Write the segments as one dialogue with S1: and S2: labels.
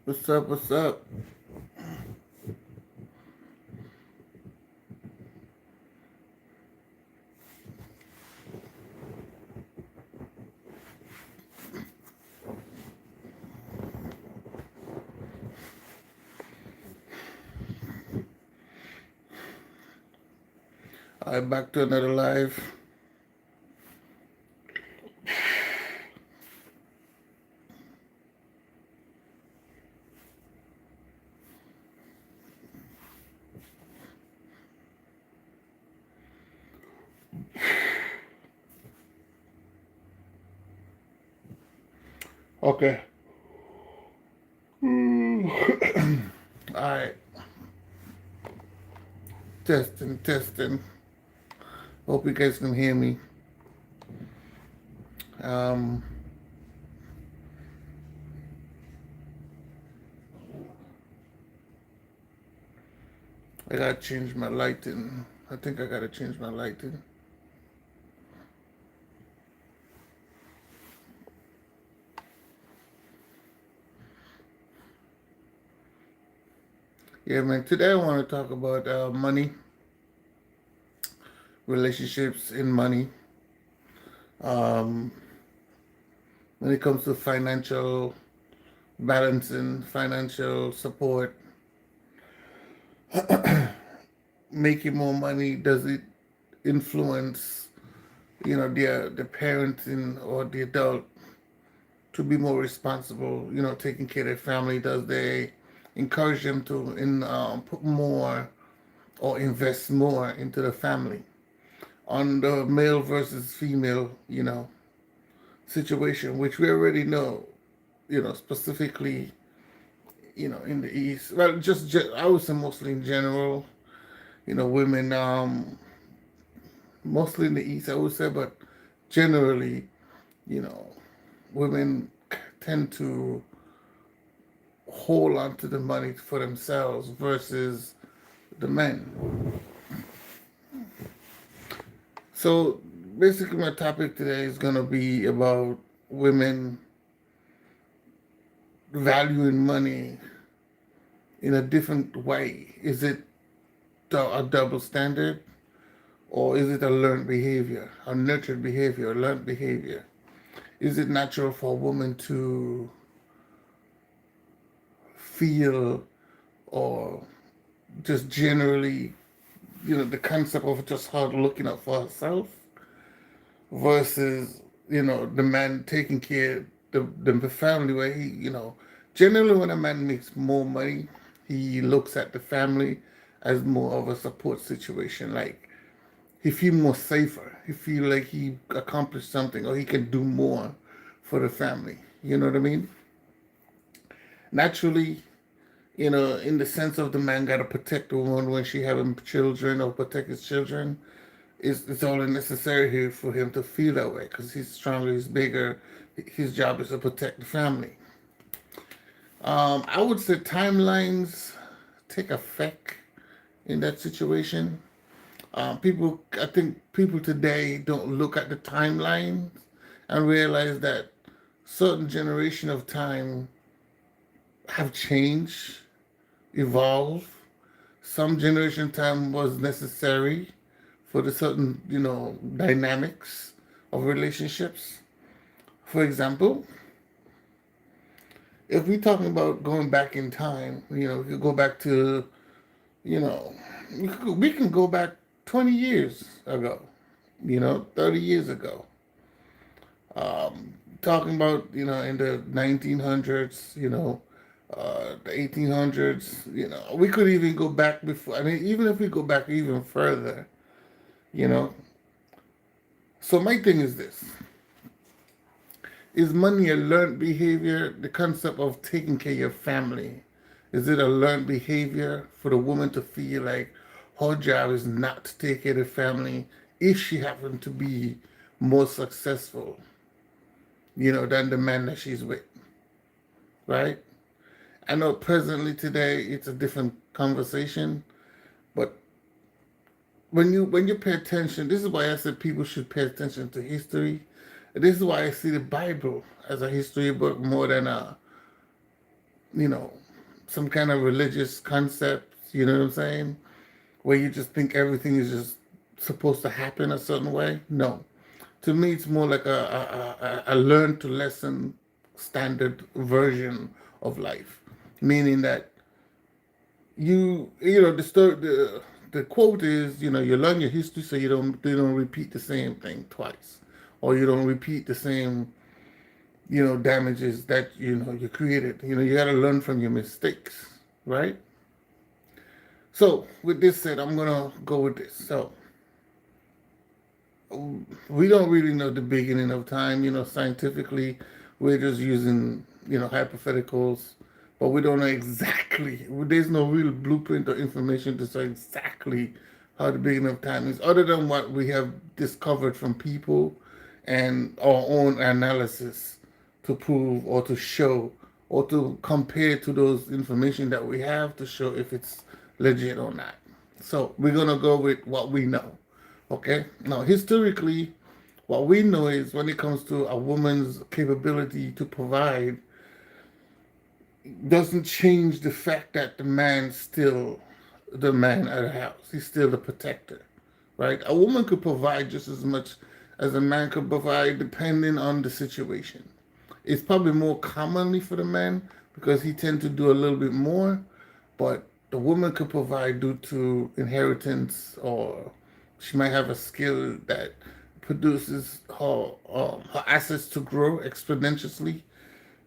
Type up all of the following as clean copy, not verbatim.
S1: What's up? What's up? I'm back to another live. Okay. Alright. Testing, testing. Hope you guys can hear me. Um, I gotta change my lighting. I think I gotta change my lighting. Yeah, man. Today I want to talk about money, relationships, and money. Um, when it comes to financial balancing, financial support, making more money, does it influence, the parenting or the adult to be more responsible, taking care of their family? Does they encourage them to put more or invest more into the family? On the male versus female, situation, which we already know, specifically, in the East. Well, I would say mostly in general, women, mostly in the East, I would say, but generally, you know, women tend to hold on to the money for themselves versus the men. So basically, my topic today is going to be about women valuing money in a different way. Is it a double standard, or is it a learned behavior, a nurtured behavior, a learned behavior? Is it natural for a woman to feel, or just generally, the concept of just her looking out for herself versus, the man taking care the family, where he, generally when a man makes more money, he looks at the family as more of a support situation. Like he feel more safer. He feel like he accomplished something or he can do more for the family. You know what I mean? Naturally, in the sense of the man got to protect the woman when she having children or protect his children, it's only necessary here for him to feel that way because he's stronger, he's bigger. His job is to protect the family. I would say timelines take effect in that situation. I think people today don't look at the timeline and realize that certain generation of time have changed, evolved. Some generation time was necessary for the certain, dynamics of relationships. For example, if we're talking about going back in time, we could go back to, you know, we can go back 20 years ago, 30 years ago. Talking about, in the 1900s, the 1800s, we could even go back before. I mean, even if we go back even further, you know. So my thing is this: is money a learned behavior? The concept of taking care of your family, is it a learned behavior for the woman to feel like her job is not to take care of the family if she happened to be more successful, than the man that she's with, right? I know presently today it's a different conversation, but when you pay attention, this is why I said people should pay attention to history. This is why I see the Bible as a history book more than you know, some kind of religious concept, you know what I'm saying? Where you just think everything is just supposed to happen a certain way. No. To me, it's more like a learn to lesson standard version of life, meaning that you know the story the quote is, you know, you learn your history so you don't repeat the same thing twice, or you don't repeat the same, you know, damages that you know you created. You know, you got to learn from your mistakes, right? So with this said, I'm gonna go with this. So we don't really know the beginning of time. You know, scientifically, we're just using, you know, hypotheticals, but we don't know exactly. There's no real blueprint or information to say exactly how the beginning of time is, other than what we have discovered from people and our own analysis to prove or to show or to compare to those information that we have to show if it's legit or not. So we're gonna go with what we know. Okay. Now, historically, what we know is when it comes to a woman's capability to provide, doesn't change the fact that the man's still the man of the house. He's still the protector, right? A woman could provide just as much as a man could provide, depending on the situation. It's probably more commonly for the man because he tends to do a little bit more, but the woman could provide due to inheritance, or she might have a skill that produces her assets to grow exponentially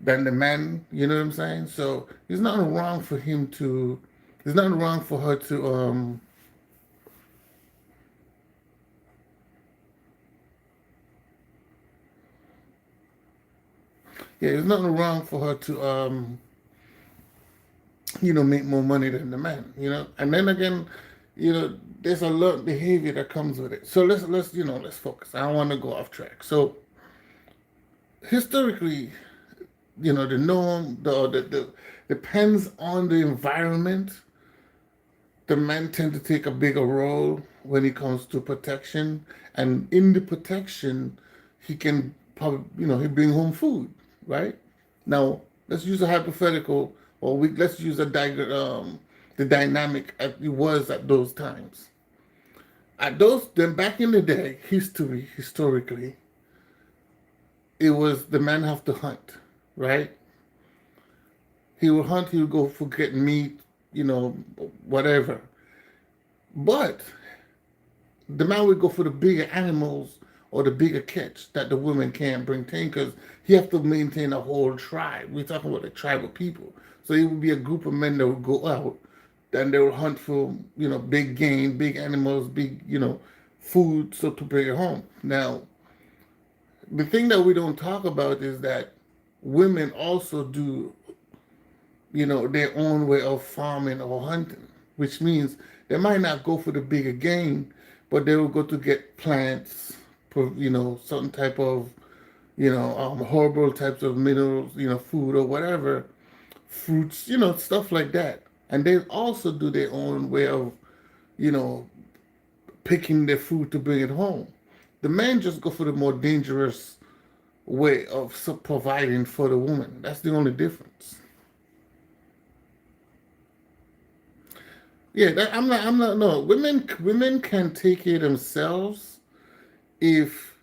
S1: than the man. You know what I'm saying? So there's nothing wrong for him to. There's nothing wrong for her to. Yeah, there's nothing wrong for her to. You know, make more money than the man. You know, and then again, you know, there's a lot of behavior that comes with it. So let's you know let's focus. I don't want to go off track. So historically, you know, the norm, the depends on the environment. The men tend to take a bigger role when it comes to protection, and in the protection, he can probably, you know, he bring home food, right? Now, let's use a hypothetical, or let's use the dynamic as it was at those times. At those, then back in the day, historically, it was the man have to hunt, right? He would hunt, he would go for getting meat, you know, whatever. But the man would go for the bigger animals or the bigger catch that the women can't bring in, because he have to maintain a whole tribe. We're talking about a tribe of people. So it would be a group of men that would go out and they would hunt for, you know, big game, big animals, big, you know, food, so to bring it home. Now, the thing that we don't talk about is that women also do, you know, their own way of farming or hunting, which means they might not go for the bigger game, but they will go to get plants, you know, certain type of, you know, herbal types of minerals, you know, food or whatever, fruits, you know, stuff like that. And they also do their own way of, you know, picking their food to bring it home. The men just go for the more dangerous way of providing for the woman. That's the only difference. Yeah, I'm not. No, women can take care of themselves if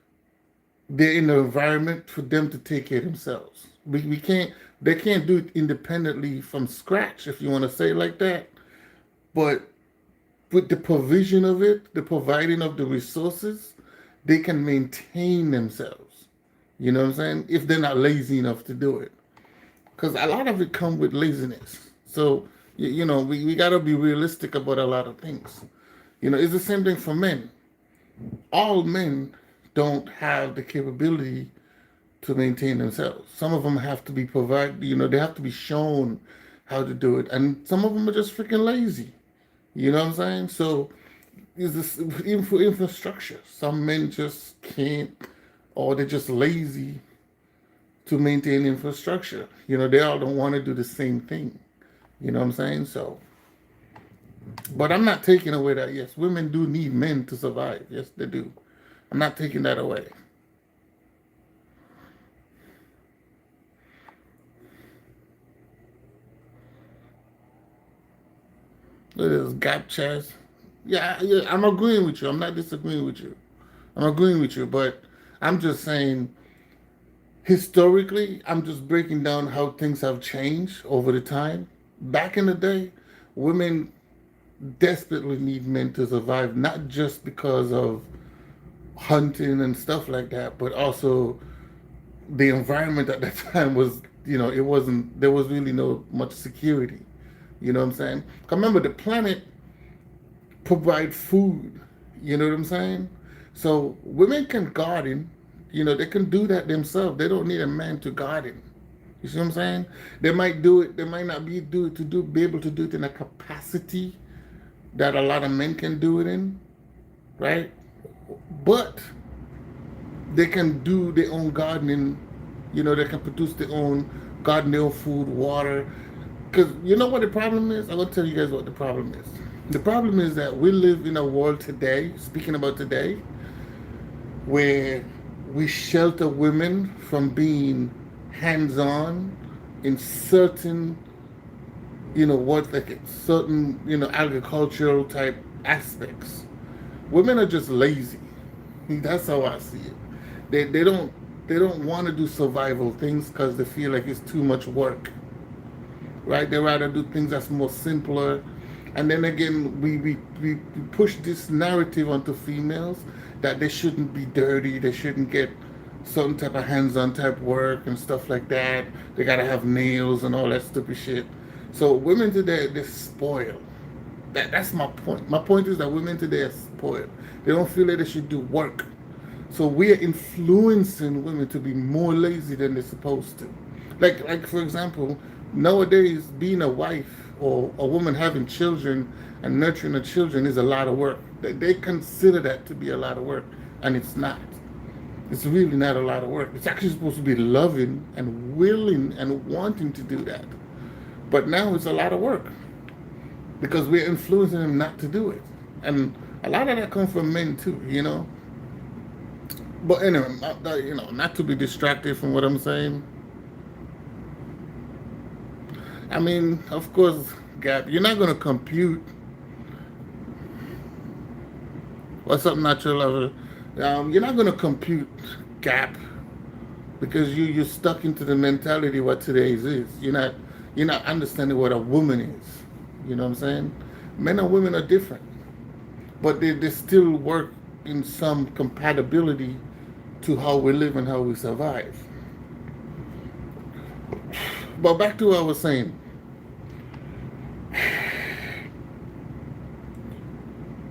S1: they're in the environment for them to take care of themselves. We can't. They can't do it independently from scratch, if you want to say it like that. But with the provision of it, the providing of the resources, they can maintain themselves. You know what I'm saying? If they're not lazy enough to do it, because a lot of it comes with laziness. So you know, we got to be realistic about a lot of things. You know, it's the same thing for men. All men don't have the capability to maintain themselves. Some of them have to be provided, you know, they have to be shown how to do it. And some of them are just freaking lazy. You know what I'm saying? So is this even for infrastructure? Some men just can't, or they're just lazy to maintain infrastructure. You know, they all don't want to do the same thing. You know what I'm saying? So, but I'm not taking away that, yes, women do need men to survive. Yes, they do. I'm not taking that away. What is gap chest? Yeah, I'm agreeing with you. I'm not disagreeing with you. I'm agreeing with you, but I'm just saying historically, I'm just breaking down how things have changed over the time. Back in the day, women desperately need men to survive, not just because of hunting and stuff like that, but also the environment at that time was, it wasn't, there was really no much security. You know what I'm saying? 'Cause remember, the planet provide food. You know what I'm saying? So women can garden. They can do that themselves. They don't need a man to garden. You see what I'm saying? They might do it. They might not be able to do it in a capacity that a lot of men can do it in, right? But they can do their own gardening. They can produce their own garden, their own food, water. Because you know what the problem is? I'm going to tell you guys what the problem is. The problem is that we live in a world today, speaking about today, where we shelter women from being hands-on in certain, certain, agricultural type aspects. Women are just lazy. That's how I see it. They don't want to do survival things because they feel like it's too much work, right? They rather do things that's more simpler. And then again, we push this narrative onto females that they shouldn't be dirty, they shouldn't get certain type of hands-on type work and stuff like that. They gotta have nails and all that stupid shit. So women today, they're spoiled. That's my point. My point is that women today are spoiled. They don't feel like they should do work. So we are influencing women to be more lazy than they're supposed to. Like for example, nowadays being a wife or a woman having children and nurturing the children is a lot of work. They consider that to be a lot of work, and it's not. It's really not a lot of work. It's actually supposed to be loving and willing and wanting to do that. But now it's a lot of work because we're influencing them not to do it. And a lot of that comes from men too. But anyway, not to be distracted from what I'm saying. I mean, of course, Gap, you're not going to compute. What's up, natural lover? You're not going to compute Gap because you're stuck into the mentality what today's is. You're not understanding what a woman is. You know what I'm saying? Men and women are different, but they still work in some compatibility to how we live and how we survive. But back to what I was saying.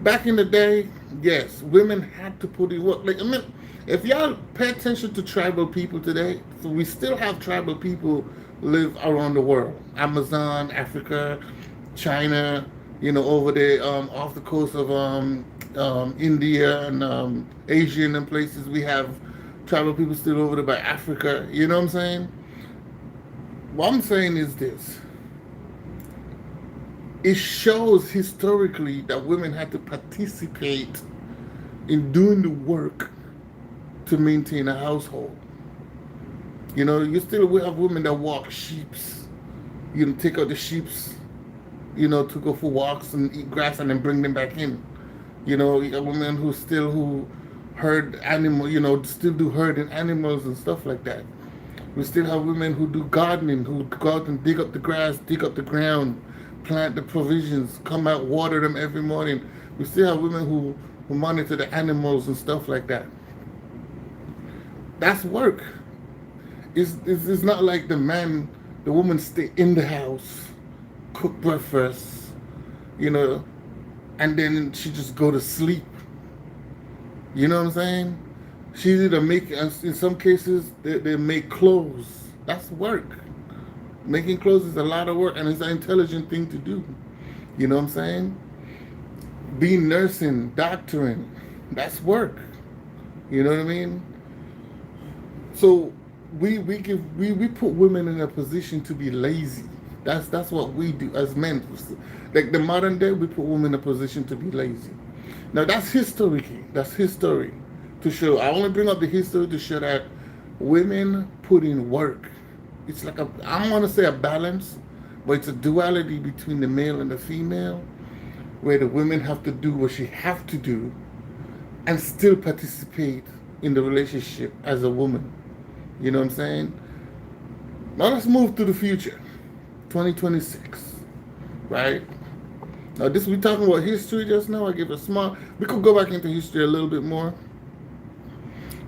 S1: Back in the day, yes, women had to put in work. Like, I mean, if y'all pay attention to tribal people today, so we still have tribal people live around the world. Amazon, Africa, China, over there off the coast of India and Asian and places. We have tribal people still over there by Africa. You know what I'm saying? What I'm saying is this. It shows historically that women had to participate in doing the work to maintain a household. You still will have women that walk sheeps, take out the sheeps, to go for walks and eat grass and then bring them back in. You got women who herd animal, still do herding animals and stuff like that. We still have women who do gardening, who go out and dig up the grass, dig up the ground, plant the provisions, come out, water them every morning. We still have women who monitor the animals and stuff like that. That's work. It's not like the woman stay in the house, cook breakfast, and then she just go to sleep. You know what I'm saying? She either in some cases, they make clothes. That's work. Making clothes is a lot of work, and it's an intelligent thing to do. You know what I'm saying? Being nursing, doctoring, that's work. You know what I mean? So we put women in a position to be lazy. That's what we do as men. Like the modern day, we put women in a position to be lazy. Now that's history. That's history to show. I only bring up the history to show that women put in work. It's like I don't want to say a balance, but it's a duality between the male and the female. where the women have to do what she have to do and still participate in the relationship as a woman. You know what I'm saying? Now let's move to the future, 2026, right? Now this we talking about history just now. I give a small. We could go back into history a little bit more,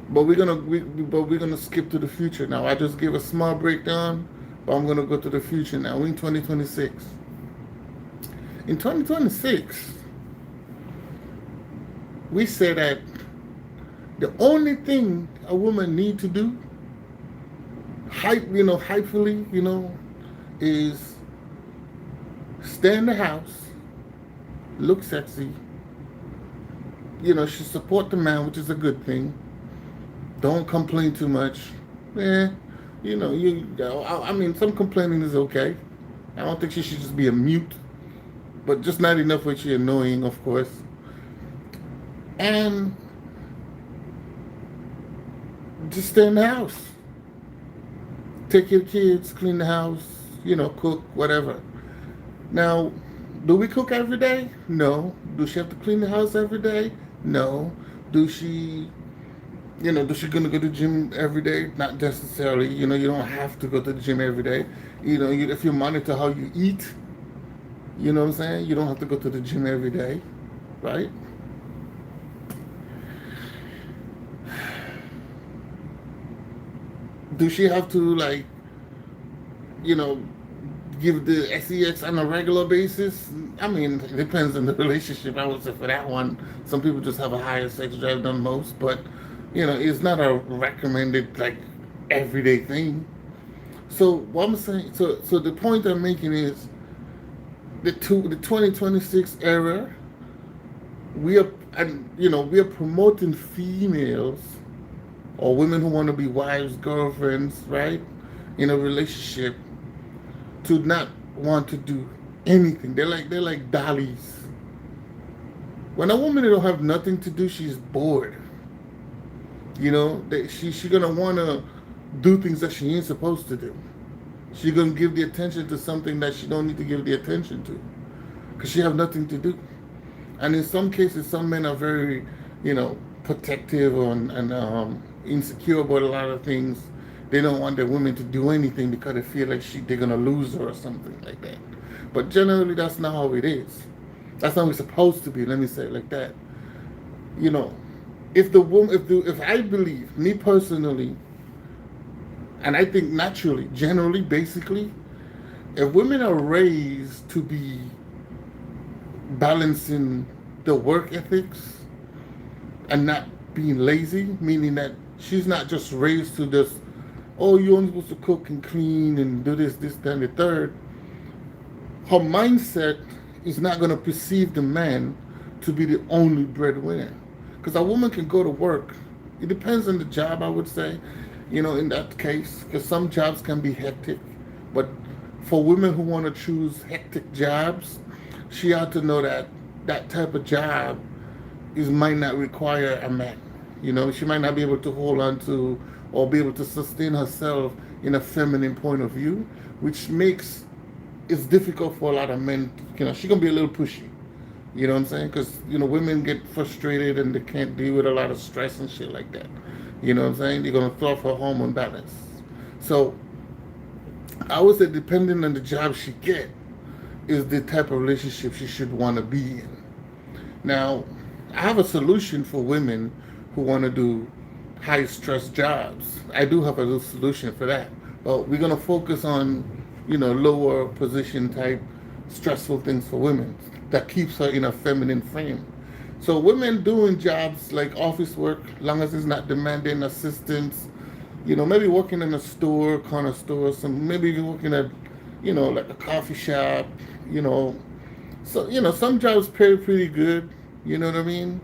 S1: but we're gonna skip to the future now. I just gave a small breakdown, but I'm gonna go to the future now. We're in 2026. In 2026, we say that the only thing a woman need to do, hypefully, is stay in the house, look sexy. She support the man, which is a good thing. Don't complain too much. Eh, I mean, some complaining is okay. I don't think she should just be a mute, but just not enough where she's annoying, of course. And just stay in the house. Take your kids, clean the house, cook, whatever. Now, do we cook every day? No. Do she have to clean the house every day? No. Does she gonna go to the gym every day? Not necessarily. You don't have to go to the gym every day. If you monitor how you eat, you know what I'm saying? You don't have to go to the gym every day, right? Do she have to give the sex on a regular basis? I mean, it depends on the relationship. I would say for that one, some people just have a higher sex drive than most, but it's not a recommended everyday thing. So what I'm saying, so the point I'm making is the 2026 era, we are promoting females or women who want to be wives, girlfriends, right, in a relationship, to not want to do anything. They're like dollies. When a woman don't have nothing to do, she's bored. She's gonna want to do things that she ain't supposed to do. She's gonna give the attention to something that she don't need to give the attention to, because she have nothing to do. And in some cases, some men are very, protective and insecure about a lot of things. They don't want their women to do anything because they feel like they're gonna lose her or something like that. But generally, that's not how it is. That's how it's supposed to be. Let me say it like that. If the woman, if I believe, me personally, and I think naturally, generally, basically, if women are raised to be balancing the work ethics and not being lazy, meaning that she's not just raised to this, oh, you're only supposed to cook and clean and do this, that, and the third. Her mindset is not going to perceive the man to be the only breadwinner. Because a woman can go to work. It depends on the job, I would say, in that case, because some jobs can be hectic. But for women who want to choose hectic jobs, she ought to know that that type of job might not require a man. She might not be able to hold on to or be able to sustain herself in a feminine point of view, which makes it's difficult for a lot of men. She's gonna be a little pushy. You know what I'm saying? Because women get frustrated and they can't deal with a lot of stress and shit like that. You know what I'm saying? They're gonna throw off her hormone balance. So I would say, depending on the job she get, is the type of relationship she should want to be in. Now, I have a solution for women who want to do high stress jobs. I do have a little solution for that. But we're gonna focus on lower position type stressful things for women that keeps her in a feminine frame. So women doing jobs like office work, long as it's not demanding assistance, maybe working in a store, corner store, maybe even working at, like a coffee shop, So, some jobs pay pretty good, you know what I mean?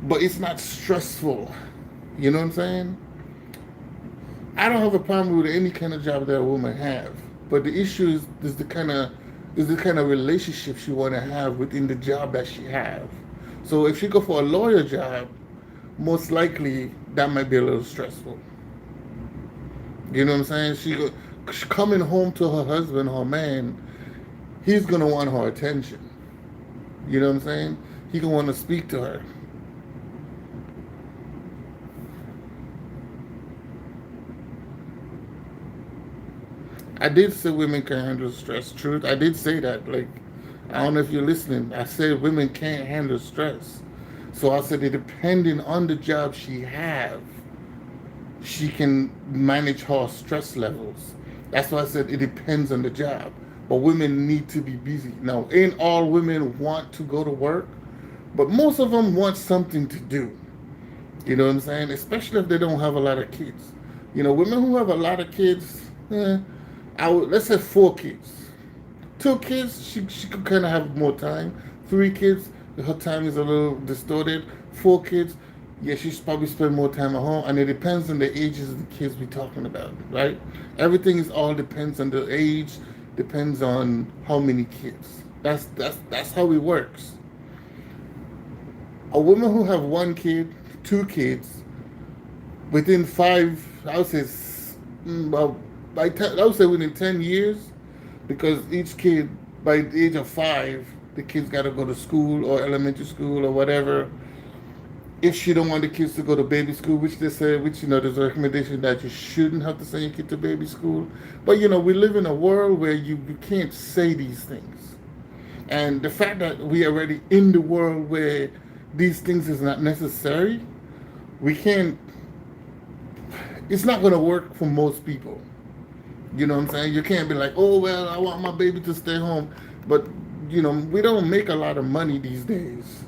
S1: But it's not stressful, you know what I'm saying? I don't have a problem with any kind of job that a woman have, but the issue is the kind of relationship she want to have within the job that she have. So if she go for a lawyer job, most likely that might be a little stressful. You know what I'm saying? She coming home to her husband, her man, he's gonna want her attention. You know what I'm saying? He can want to speak to her. I did say women can handle stress. Truth, I did say that. Like, I don't know if you're listening. I said women can't handle stress. So I said that depending on the job she have, she can manage her stress levels. That's why I said it depends on the job. But women need to be busy. Now, ain't all women want to go to work, but most of them want something to do. You know what I'm saying? Especially if they don't have a lot of kids. You know, women who have a lot of kids, let's say 4 kids. 2 kids, she could kind of have more time. 3 kids, her time is a little distorted. 4 kids, yeah, she should probably spend more time at home. And it depends on the ages of the kids we're talking about, right? Everything is all depends on the age, depends on how many kids. That's how it works. A woman who have 1 kid, 2 kids, within five, I would say, well, I would say within 10 years, because each kid by the age of 5, the kids got to go to school or elementary school or whatever. If she don't want the kids to go to baby school, which they say, which there's a recommendation that you shouldn't have to send your kid to baby school. But we live in a world where you can't say these things, and the fact that we are already in the world where these things is not necessary, we can't. It's not going to work for most people. You know what I'm saying? You can't be like, oh well, I want my baby to stay home, but we don't make a lot of money these days,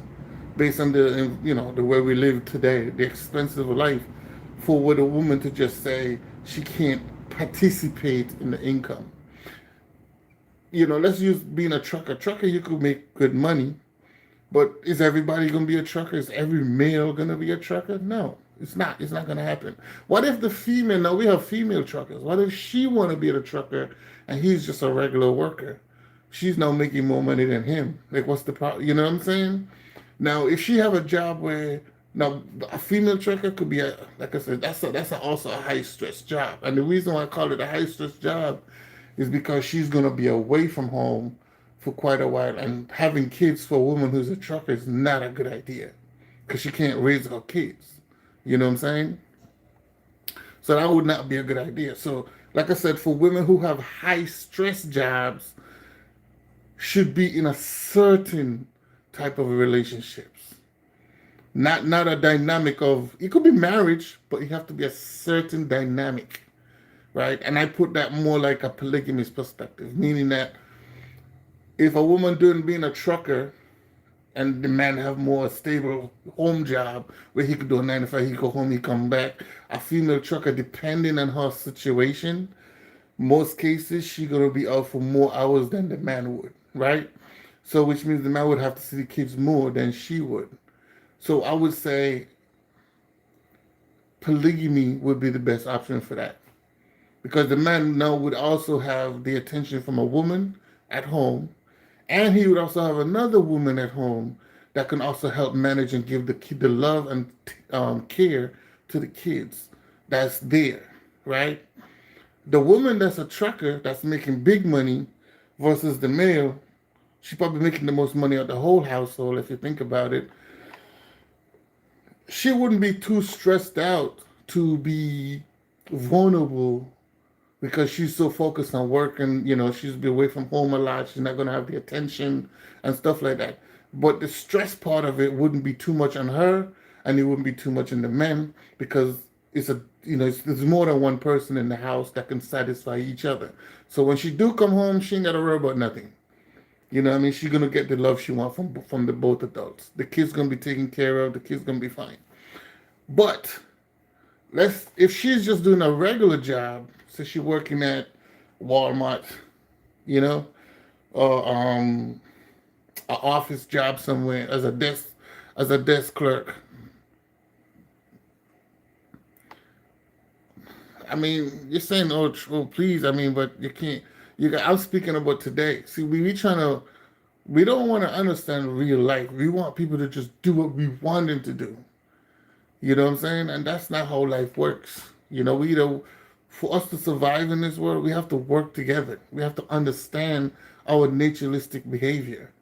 S1: based on the way we live today, the expensive life, for with a woman to just say she can't participate in the income. Let's use being a trucker. Trucker, you could make good money, but is everybody going to be a trucker? Is every male going to be a trucker? No, it's not. It's not going to happen. What if the female? Now we have female truckers. What if she want to be a trucker and he's just a regular worker? She's now making more money than him. Like, what's the problem? You know what I'm saying? Now, if she have a job where now a female trucker could be like I said, also a high stress job, and the reason why I call it a high stress job is because she's gonna be away from home for quite a while, and having kids for a woman who's a trucker is not a good idea because she can't raise her kids. You know what I'm saying? So that would not be a good idea. So, like I said, for women who have high stress jobs, should be in a certain type of relationships. Not a dynamic of it could be marriage, but you have to be a certain dynamic, right? And I put that more like a polygamous perspective, meaning that if a woman doing being a trucker and the man have more stable home job where he could do a 9 to 5, he go home, he come back. A female trucker, depending on her situation, most cases she gonna be out for more hours than the man would, right? So which means the man would have to see the kids more than she would. So I would say polygamy would be the best option for that. Because the man now would also have the attention from a woman at home, and he would also have another woman at home that can also help manage and give the kid the love and care to the kids that's there, right? The woman that's a trucker that's making big money versus the male, she's probably making the most money of the whole household if you think about it. She wouldn't be too stressed out to be vulnerable because she's so focused on work and she's be away from home a lot. She's not going to have the attention and stuff like that. But the stress part of it wouldn't be too much on her, and it wouldn't be too much on the men, because there's more than one person in the house that can satisfy each other. So when she do come home, she ain't got to worry about nothing. You know what I mean? She's gonna get the love she wants from the both adults. The kid's gonna be taken care of. The kid's gonna be fine. But if she's just doing a regular job, so she's working at Walmart, you know, or an office job somewhere as a desk clerk. I mean, you're saying, oh, please. I mean, but you can't. I'm speaking about today. See, we trying to. We don't want to understand real life. We want people to just do what we want them to do. You know what I'm saying? And that's not how life works. For us to survive in this world, we have to work together. We have to understand our naturalistic behavior.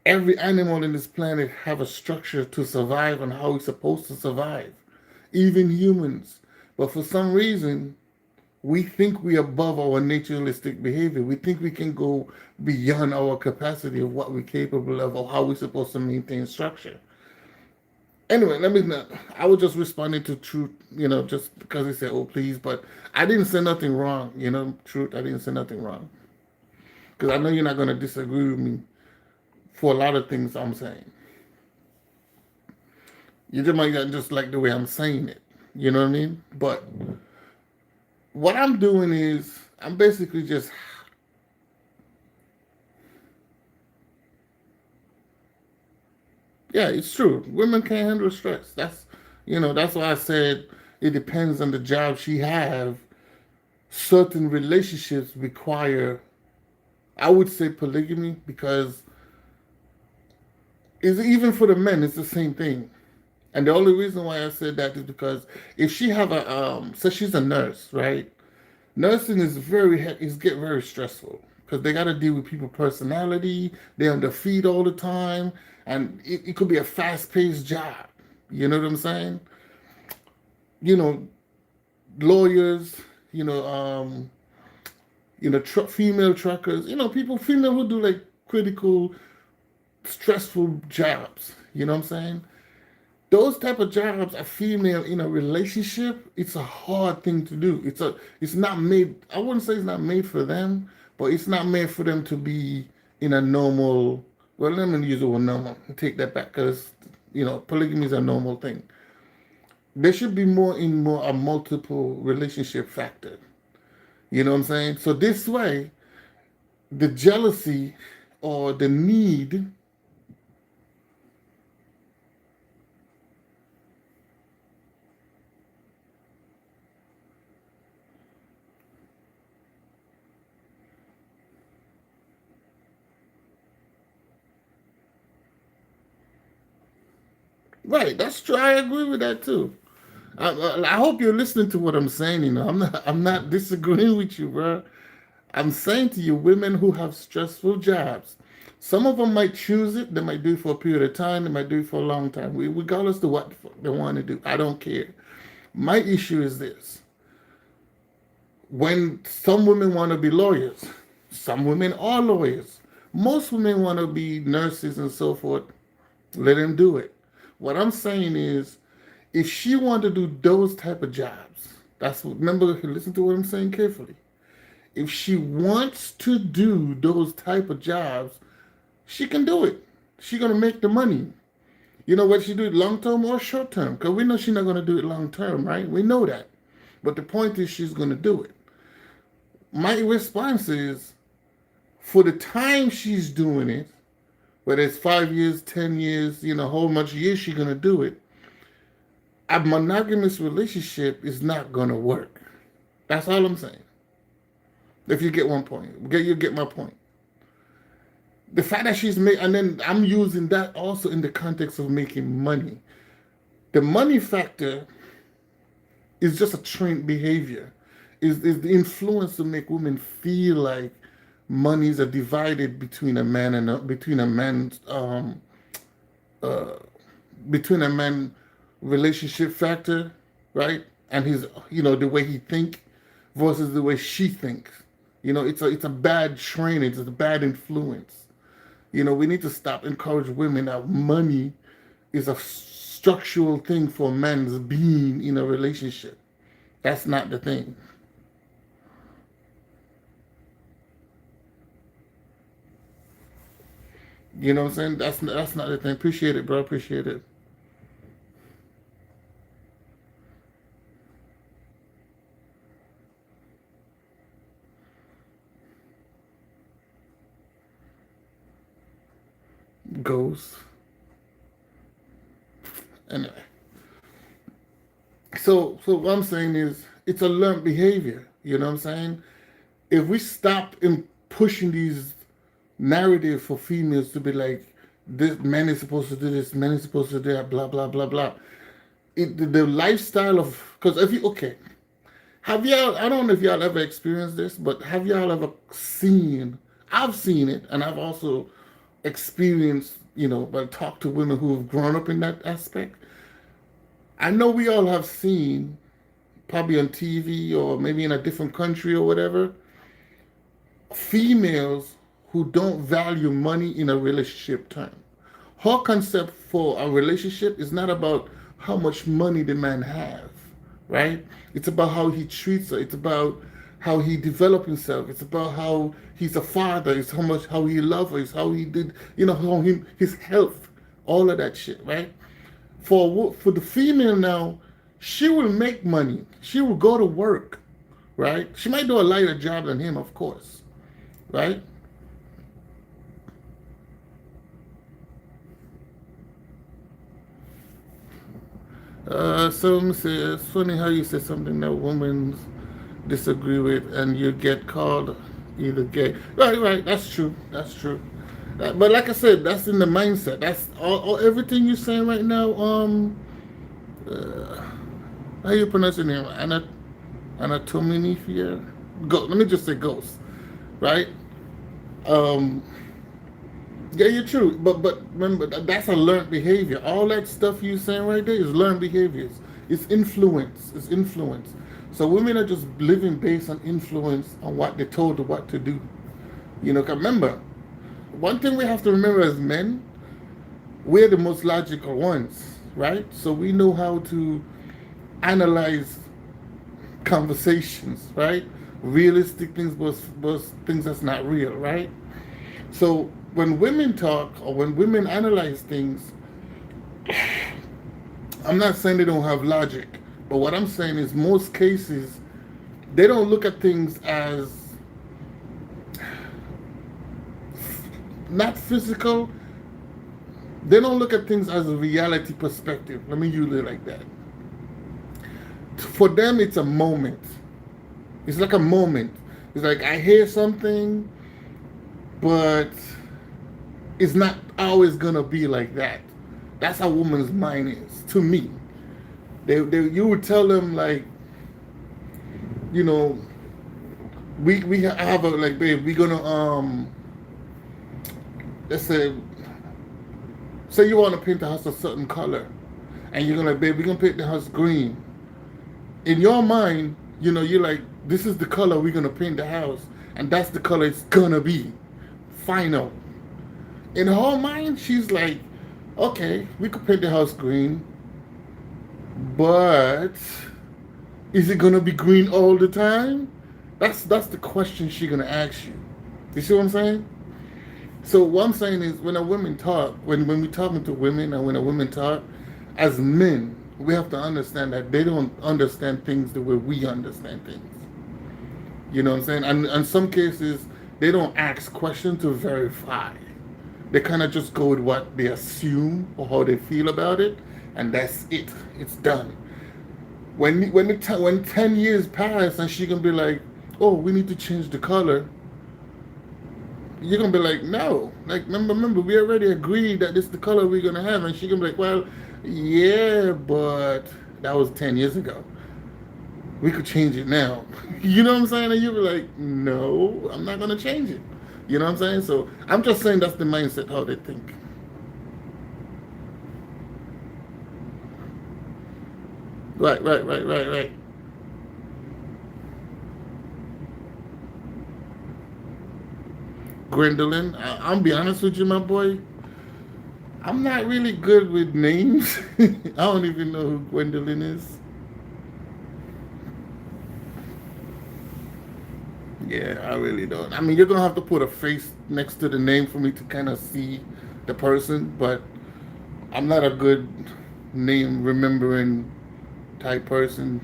S1: Every animal in this planet have a structure to survive and how it's supposed to survive, even humans. But for some reason, we think we're above our naturalistic behavior. We think we can go beyond our capacity of what we're capable of or how we're supposed to maintain structure. Anyway, let me not. I was just responding to Truth, just because he said, "Oh, please," but I didn't say nothing wrong, Truth. I didn't say nothing wrong because I know you're not going to disagree with me for a lot of things I'm saying. You just might not just like the way I'm saying it. You know what I mean? But what I'm doing is I'm basically just, yeah, it's true. Women can't handle stress. That's why I said it depends on the job she have. Certain relationships require, I would say, polygamy because is even for the men, it's the same thing. And the only reason why I said that is because if she have so she's a nurse, right? Nursing is get very stressful because they got to deal with people's personality. They're on their feet all the time, and it could be a fast paced job. You know what I'm saying? You know, lawyers. You know, female truckers. Female who do like critical, stressful jobs. You know what I'm saying? Those type of jobs, a female in a relationship, it's a hard thing to do. It's not made. I wouldn't say it's not made for them, but it's not made for them to be in a normal. Well, let me use the word normal. Take that back, because polygamy is a normal thing. There should be more a multiple relationship factor. You know what I'm saying? So this way, the jealousy or the need. Right, that's true. I agree with that too. I hope you're listening to what I'm saying. I'm not disagreeing with you, bro. I'm saying to you, women who have stressful jobs, some of them might choose it. They might do it for a period of time. They might do it for a long time. Regardless of what they want to do, I don't care. My issue is this: when some women want to be lawyers, some women are lawyers. Most women want to be nurses and so forth. Let them do it. What I'm saying is, if she want to do those type of jobs, remember, listen to what I'm saying carefully. If she wants to do those type of jobs, she can do it. She gonna make the money. You know what she do it long term or short term? Because we know she's not gonna do it long term, right? We know that. But the point is she's gonna do it. My response is for the time she's doing it, whether it's 5 years, 10 years, how much years she's gonna do it, a monogamous relationship is not gonna work. That's all I'm saying. If you get one point, you get my point. The fact that she's made, and then I'm using that also in the context of making money. The money factor is just a trained behavior. Is the influence to make women feel like monies are divided between a man and between a man's uh, between a man relationship factor, right? And his the way he think versus the way she thinks. It's a bad training. It's a bad influence. We need to stop encourage women that money is a structural thing for men's being in a relationship. That's not the thing. You know what I'm saying? That's not the thing. Appreciate it, bro. Appreciate it. Goes. Anyway. So what I'm saying is it's a learned behavior. You know what I'm saying? If we stop in pushing these narrative for females to be like, this man is supposed to do this, man is supposed to do that, blah blah blah blah. The lifestyle of, because if you okay, have y'all? I don't know if y'all ever experienced this, but have y'all ever seen? I've seen it, and I've also experience, but talk to women who have grown up in that aspect. I know we all have seen, probably on TV or maybe in a different country or whatever, females who don't value money in a relationship term. Her concept for a relationship is not about how much money the man have, right? It's about how he treats her. It's about how he developed himself. It's about how he's a father. It's how he loves her. It's how he did, his health, all of that shit, right? For the female now, she will make money. She will go to work, right? She might do a lighter job than him, of course, right? Some say it's funny how you say something that women disagree with, and you get called either gay. Right, right. That's true. That's true. But like I said, that's in the mindset. That's all everything you're saying right now. Uh, how you pronounce your name? Anatomia. Go. Let me just say ghost. Right. Um, Yeah, you're true, but remember that's a learned behavior. All that stuff you saying right there is learned behaviors. It's influence. It's influence. So women are just living based on influence on what they're told to what to do. 'Cause remember, one thing we have to remember as men, we're the most logical ones, right? So we know how to analyze conversations, right? Realistic things was things that's not real, right? So when women talk or when women analyze things, I'm not saying they don't have logic, but what I'm saying is most cases they don't look at things as not physical. They don't look at things as a reality perspective. Let me use it like that. For them, it's a moment. It's like a moment. It's like I hear something, but it's not always gonna be like that. That's how woman's mind is to me. You would tell them like, you know, we have a like, babe, we're gonna let's say you want to paint the house a certain color, and you're gonna, babe, we're gonna paint the house green. In your mind, you're like, this is the color we're gonna paint the house, and that's the color it's gonna be. Final. In her mind, she's like, okay, we could paint the house green, but is it gonna be green all the time? That's the question she's gonna ask you. You see what I'm saying? So what I'm saying is, when a woman talk, when we talking to women, and when a woman talk, as men, we have to understand that they don't understand things the way we understand things. You know what I'm saying? And in some cases, they don't ask questions to verify. They kind of just go with what they assume or how they feel about it, and that's it. It's done. When 10 years pass and she can be like, oh, we need to change the color, you're gonna be like, no. Like, remember, we already agreed that this is the color we're gonna have, and she gonna be like, well, yeah, but that was 10 years ago. We could change it now. You know what I'm saying? And you'll be like, no, I'm not gonna change it. You know what I'm saying? So I'm just saying that's the mindset how they think. Right, right, right, right, right. Gwendolyn, I'll be honest with you, my boy. I'm not really good with names. I don't even know who Gwendolyn is. Yeah, I really don't. I mean, you're gonna have to put a face next to the name for me to kind of see the person, but I'm not a good name remembering type person.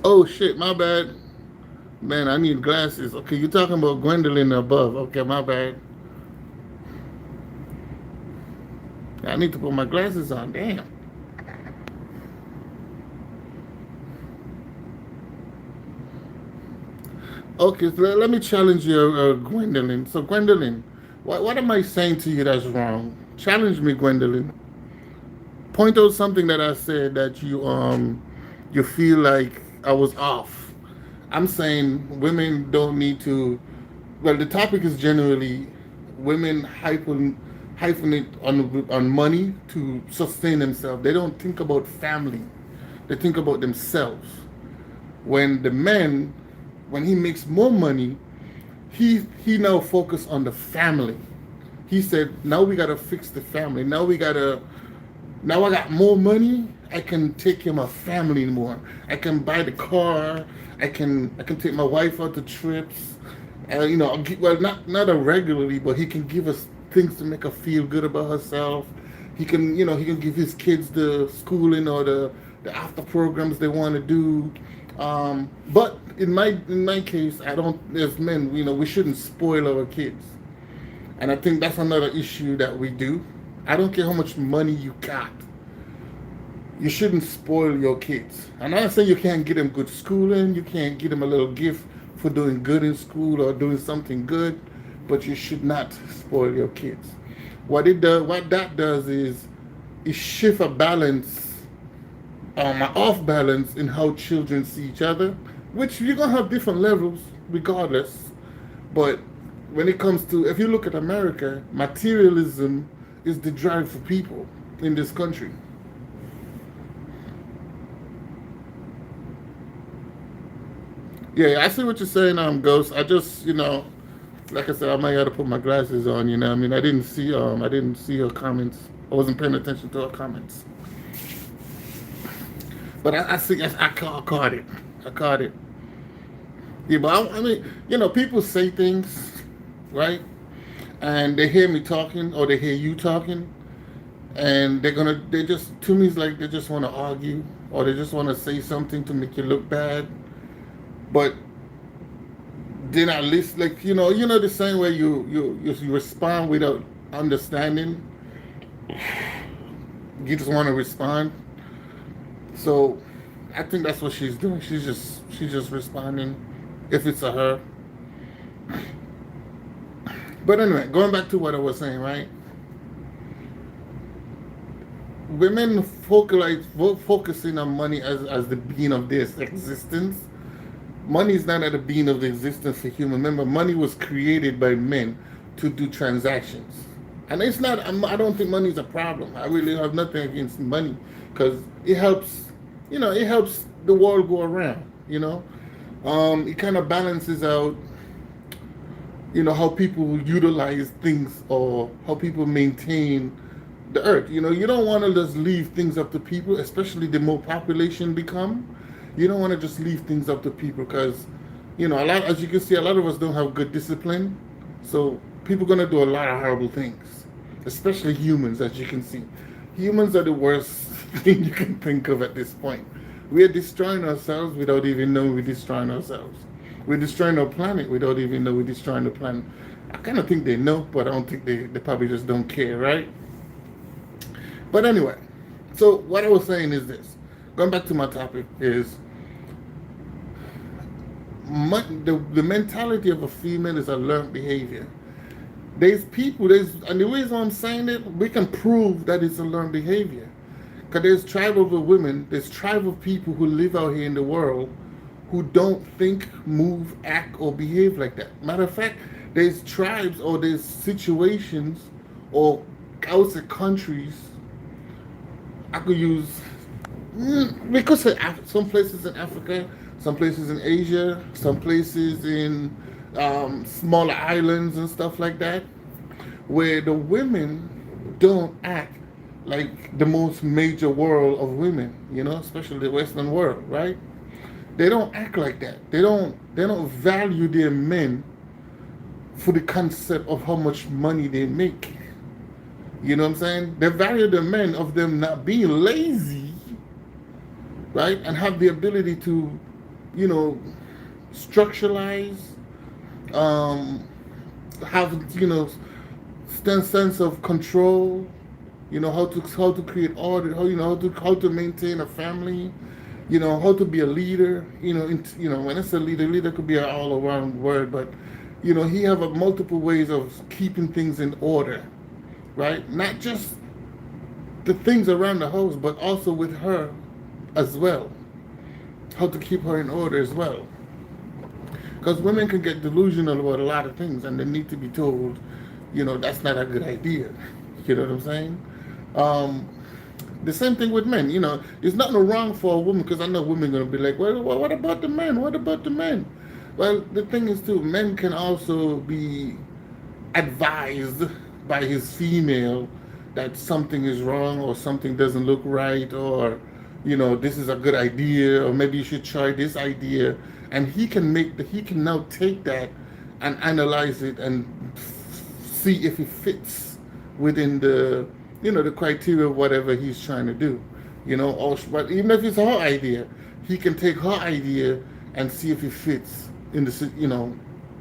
S1: Oh shit, my bad. Man, I need glasses. Okay, you're talking about Gwendolyn above. Okay, my bad. I need to put my glasses on. Damn. Okay, so let me challenge you, Gwendolyn. So, Gwendolyn, what am I saying to you that's wrong? Challenge me, Gwendolyn. point out something that I said that you feel like I was off. I'm saying women don't need to. Well, the topic is generally women hyphen it on money to sustain themselves. They don't think about family. They think about themselves. When the man, when he makes more money, he now focus on the family. He said, now we gotta fix the family. Now I got more money. I can take care of my family more. I can buy the car. I can take my wife out to trips. Well, not a regularly, but he can give us things to make her feel good about herself. He can give his kids the schooling or the after programs they want to do. But in my case, I don't. As men, we shouldn't spoil our kids, and I think that's another issue that we do. I don't care how much money you got. You shouldn't spoil your kids. I'm not saying you can't get them good schooling, you can't give them a little gift for doing good in school or doing something good, but you should not spoil your kids. What that does is it shift a balance, an off balance in how children see each other, which you're gonna have different levels regardless. But when it comes to, if you look at America, materialism is the drive for people in this country. Yeah, I see what you're saying, Ghost. I just, like I said, I might have to put my glasses on. I mean, I didn't see her comments. I wasn't paying attention to her comments. But I see, I caught it. I caught it. Yeah, but I mean, people say things, right? And they hear me talking or they hear you talking, and they just, to me, it's like they just want to argue or they just want to say something to make you look bad. But then at least, like, the same way you respond without understanding, you just want to respond. So I think that's what she's doing. She's just responding if it's a her. But anyway, going back to what I was saying, right? Women focusing on money as the being of their existence. Money is not at the being of the existence of human. Remember, money was created by men to do transactions. And it's not, I don't think money is a problem. I really have nothing against money because it helps the world go around. It kind of balances out, how people utilize things or how people maintain the earth. You don't want to just leave things up to people, especially the more population become. You don't want to just leave things up to people because, as you can see, a lot of us don't have good discipline. So people are going to do a lot of horrible things, especially humans, as you can see. Humans are the worst thing you can think of at this point. We are destroying ourselves without even knowing we're destroying ourselves. We're destroying our planet without even knowing we're destroying the planet. I kind of think they know, but I don't think they probably just don't care, right? But anyway, so what I was saying is this. Going back to my topic is the mentality of a female is a learned behavior. And the reason I'm saying it, we can prove that it's a learned behavior. Because there's tribe of people who live out here in the world who don't think, move, act, or behave like that. Matter of fact, there's tribes or there's situations or outside countries. I could use, we could say some places in Africa, some places in Asia, some places in smaller islands and stuff like that, where the women don't act like the most major world of women, especially the Western world, right? They don't act like that. They don't value their men for the concept of how much money they make. You know what I'm saying? They value the men of them not being lazy, right? And have the ability to, structuralize, have, sense of control, how to create order, how to maintain a family, how to be a leader. When it's a leader could be an all around word, but he have multiple ways of keeping things in order, right? Not just the things around the house, but also with her as well. How to keep her in order as well. Because women can get delusional about a lot of things and they need to be told, that's not a good idea. You know what I'm saying? Um, the same thing with men. There's nothing wrong for a woman because I know women are going to be like, well, what about the men? What about the men? Well, the thing is, too, men can also be advised by his female that something is wrong or something doesn't look right or this is a good idea or maybe you should try this idea, and he can now take that and analyze it and see if it fits within the criteria of whatever he's trying to do, or but even if it's her idea, he can take her idea and see if it fits in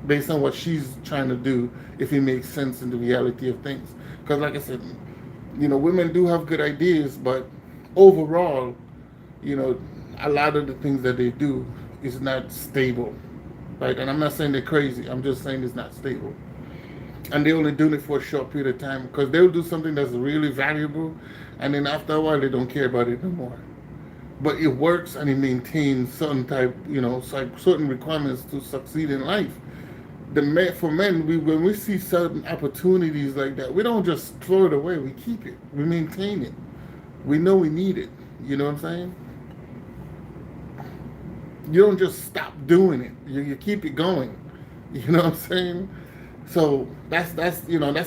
S1: based on what she's trying to do, if it makes sense in the reality of things. Because, like I said, women do have good ideas, but overall, a lot of the things that they do is not stable, right? And I'm not saying they're crazy. I'm just saying it's not stable. And they're only doing it for a short period of time because they'll do something that's really valuable, and then after a while, they don't care about it no more. But it works and it maintains certain type, certain requirements to succeed in life. For men, when we see certain opportunities like that, we don't just throw it away. We keep it. We maintain it. We know we need it. You know what I'm saying? You don't just stop doing it. You keep it going. You know what I'm saying? So that's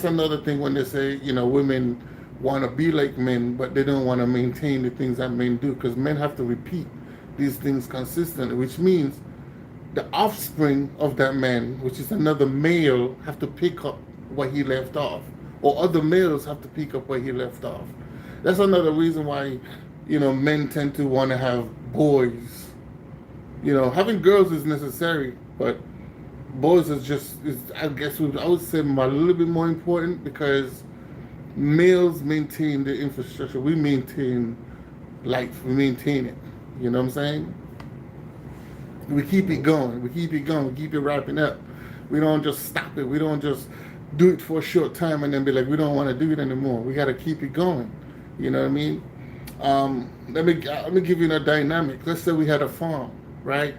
S1: another thing when they say women want to be like men, but they don't want to maintain the things that men do because men have to repeat these things consistently, which means the offspring of that man, which is another male, have to pick up where he left off, or other males have to pick up where he left off. That's another reason why, men tend to want to have boys. Having girls is necessary, but boys is I guess I would say a little bit more important because males maintain the infrastructure. We maintain life. We maintain it. You know what I'm saying? We keep it going. We keep it going. We keep it wrapping up. We don't just stop it. We don't just do it for a short time and then be like, we don't want to do it anymore. We got to keep it going. You know what I mean? Let me give you a dynamic. Let's say we had a farm, right?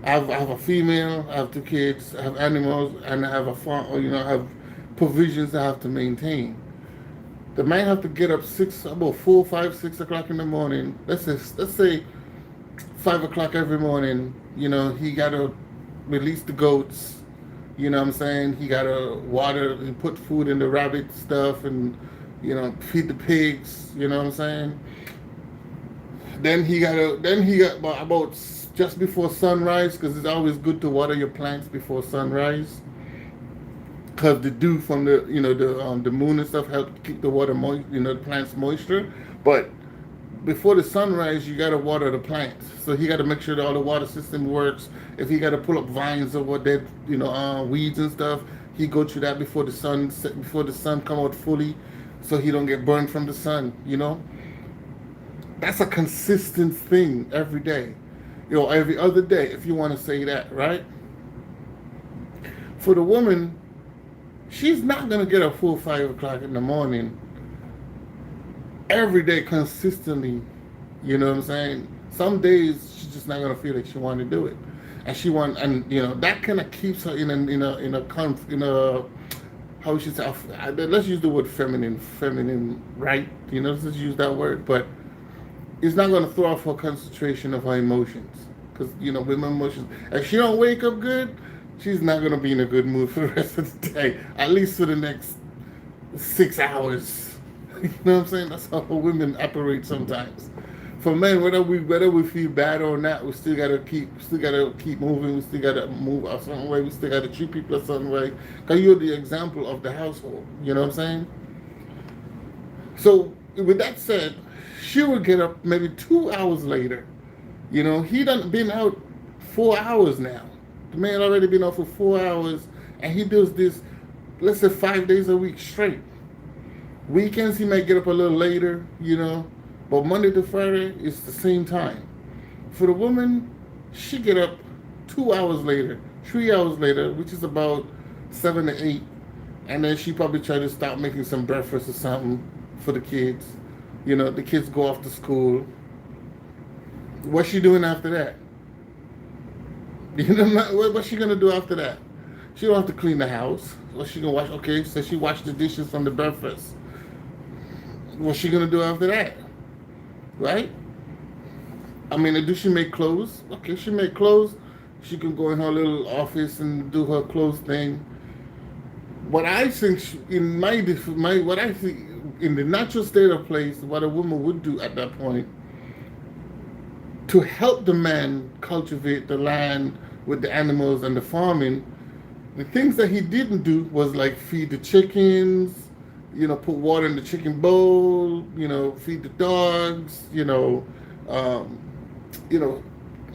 S1: I have a female, I have 2 kids, I have animals, and I have a farm, I have provisions I have to maintain. The man have to get up about 4, 5, 6 o'clock in the morning. Let's say 5 o'clock every morning. He gotta release the goats. You know what I'm saying? He gotta water and put food in the rabbit stuff and feed the pigs. You know what I'm saying? Then he got about just before sunrise, because it's always good to water your plants before sunrise, because the dew from the moon and stuff help keep the water moist, the plants moisture. But before the sunrise, you got to water the plants. So he got to make sure that all the water system works. If he got to pull up vines or what dead weeds and stuff, he go through that before the sun come out fully, so he don't get burned from the sun. That's a consistent thing every day. Every other day, if you want to say that, right? For the woman, she's not going to get up 4 or 5 o'clock in the morning every day consistently. You know what I'm saying? Some days she's just not going to feel like she want to do it. And that kind of keeps her in a how we should say, let's use the word feminine, right? Let's just use that word, but it's not going to throw off her concentration of her emotions. Because, with my emotions, if she don't wake up good, she's not going to be in a good mood for the rest of the day. At least for the next 6 hours. You know what I'm saying? That's how women operate sometimes. For men, whether we feel bad or not, we still gotta keep moving. We still gotta move a certain way. We still gotta treat people a certain way. Because you're the example of the household. You know what I'm saying? So with that said, she would get up maybe 2 hours later. He done been out 4 hours now. The man already been out for 4 hours, and he does this, let's say 5 days a week straight. Weekends he might get up a little later, but Monday to Friday it's the same time. For the woman, she get up 2 hours later, 3 hours later, which is about 7 to 8, and then she probably try to start making some breakfast or something for the kids. The kids go off to school. What's she doing after that? What's she gonna do after that? She don't have to clean the house. What's she gonna wash? Okay, so she washed the dishes from the breakfast. What's she gonna do after that? Right? I mean, do she make clothes? Okay, she make clothes. She can go in her little office and do her clothes thing. What I think in my what I think in the natural state of place, what a woman would do at that point to help the man cultivate the land with the animals and the farming. The things that he didn't do was like feed the chickens, put water in the chicken bowl, feed the dogs, um, you know,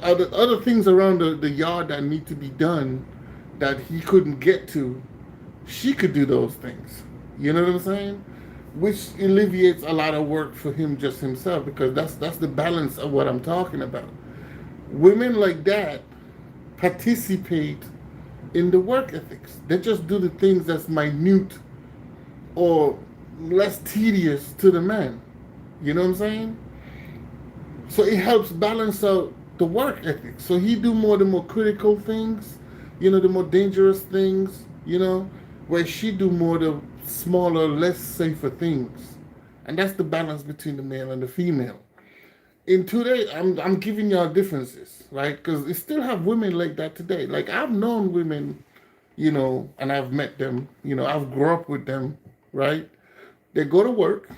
S1: other things around the yard that need to be done that he couldn't get to. She could do those things. You know what I'm saying? Which alleviates a lot of work for him just himself, because that's the balance of what I'm talking about. Women like that participate in the work ethics. They just do the things that's minute or less tedious to the man. You know what I'm saying? So it helps balance out the work ethic. So he do more the more critical things, the more dangerous things, where she do more the smaller, less safer things. And that's the balance between the male and the female. In today, I'm giving y'all differences, right? Because they still have women like that today. Like I've known women, and I've met them, I've grown up with them, right? They go to work.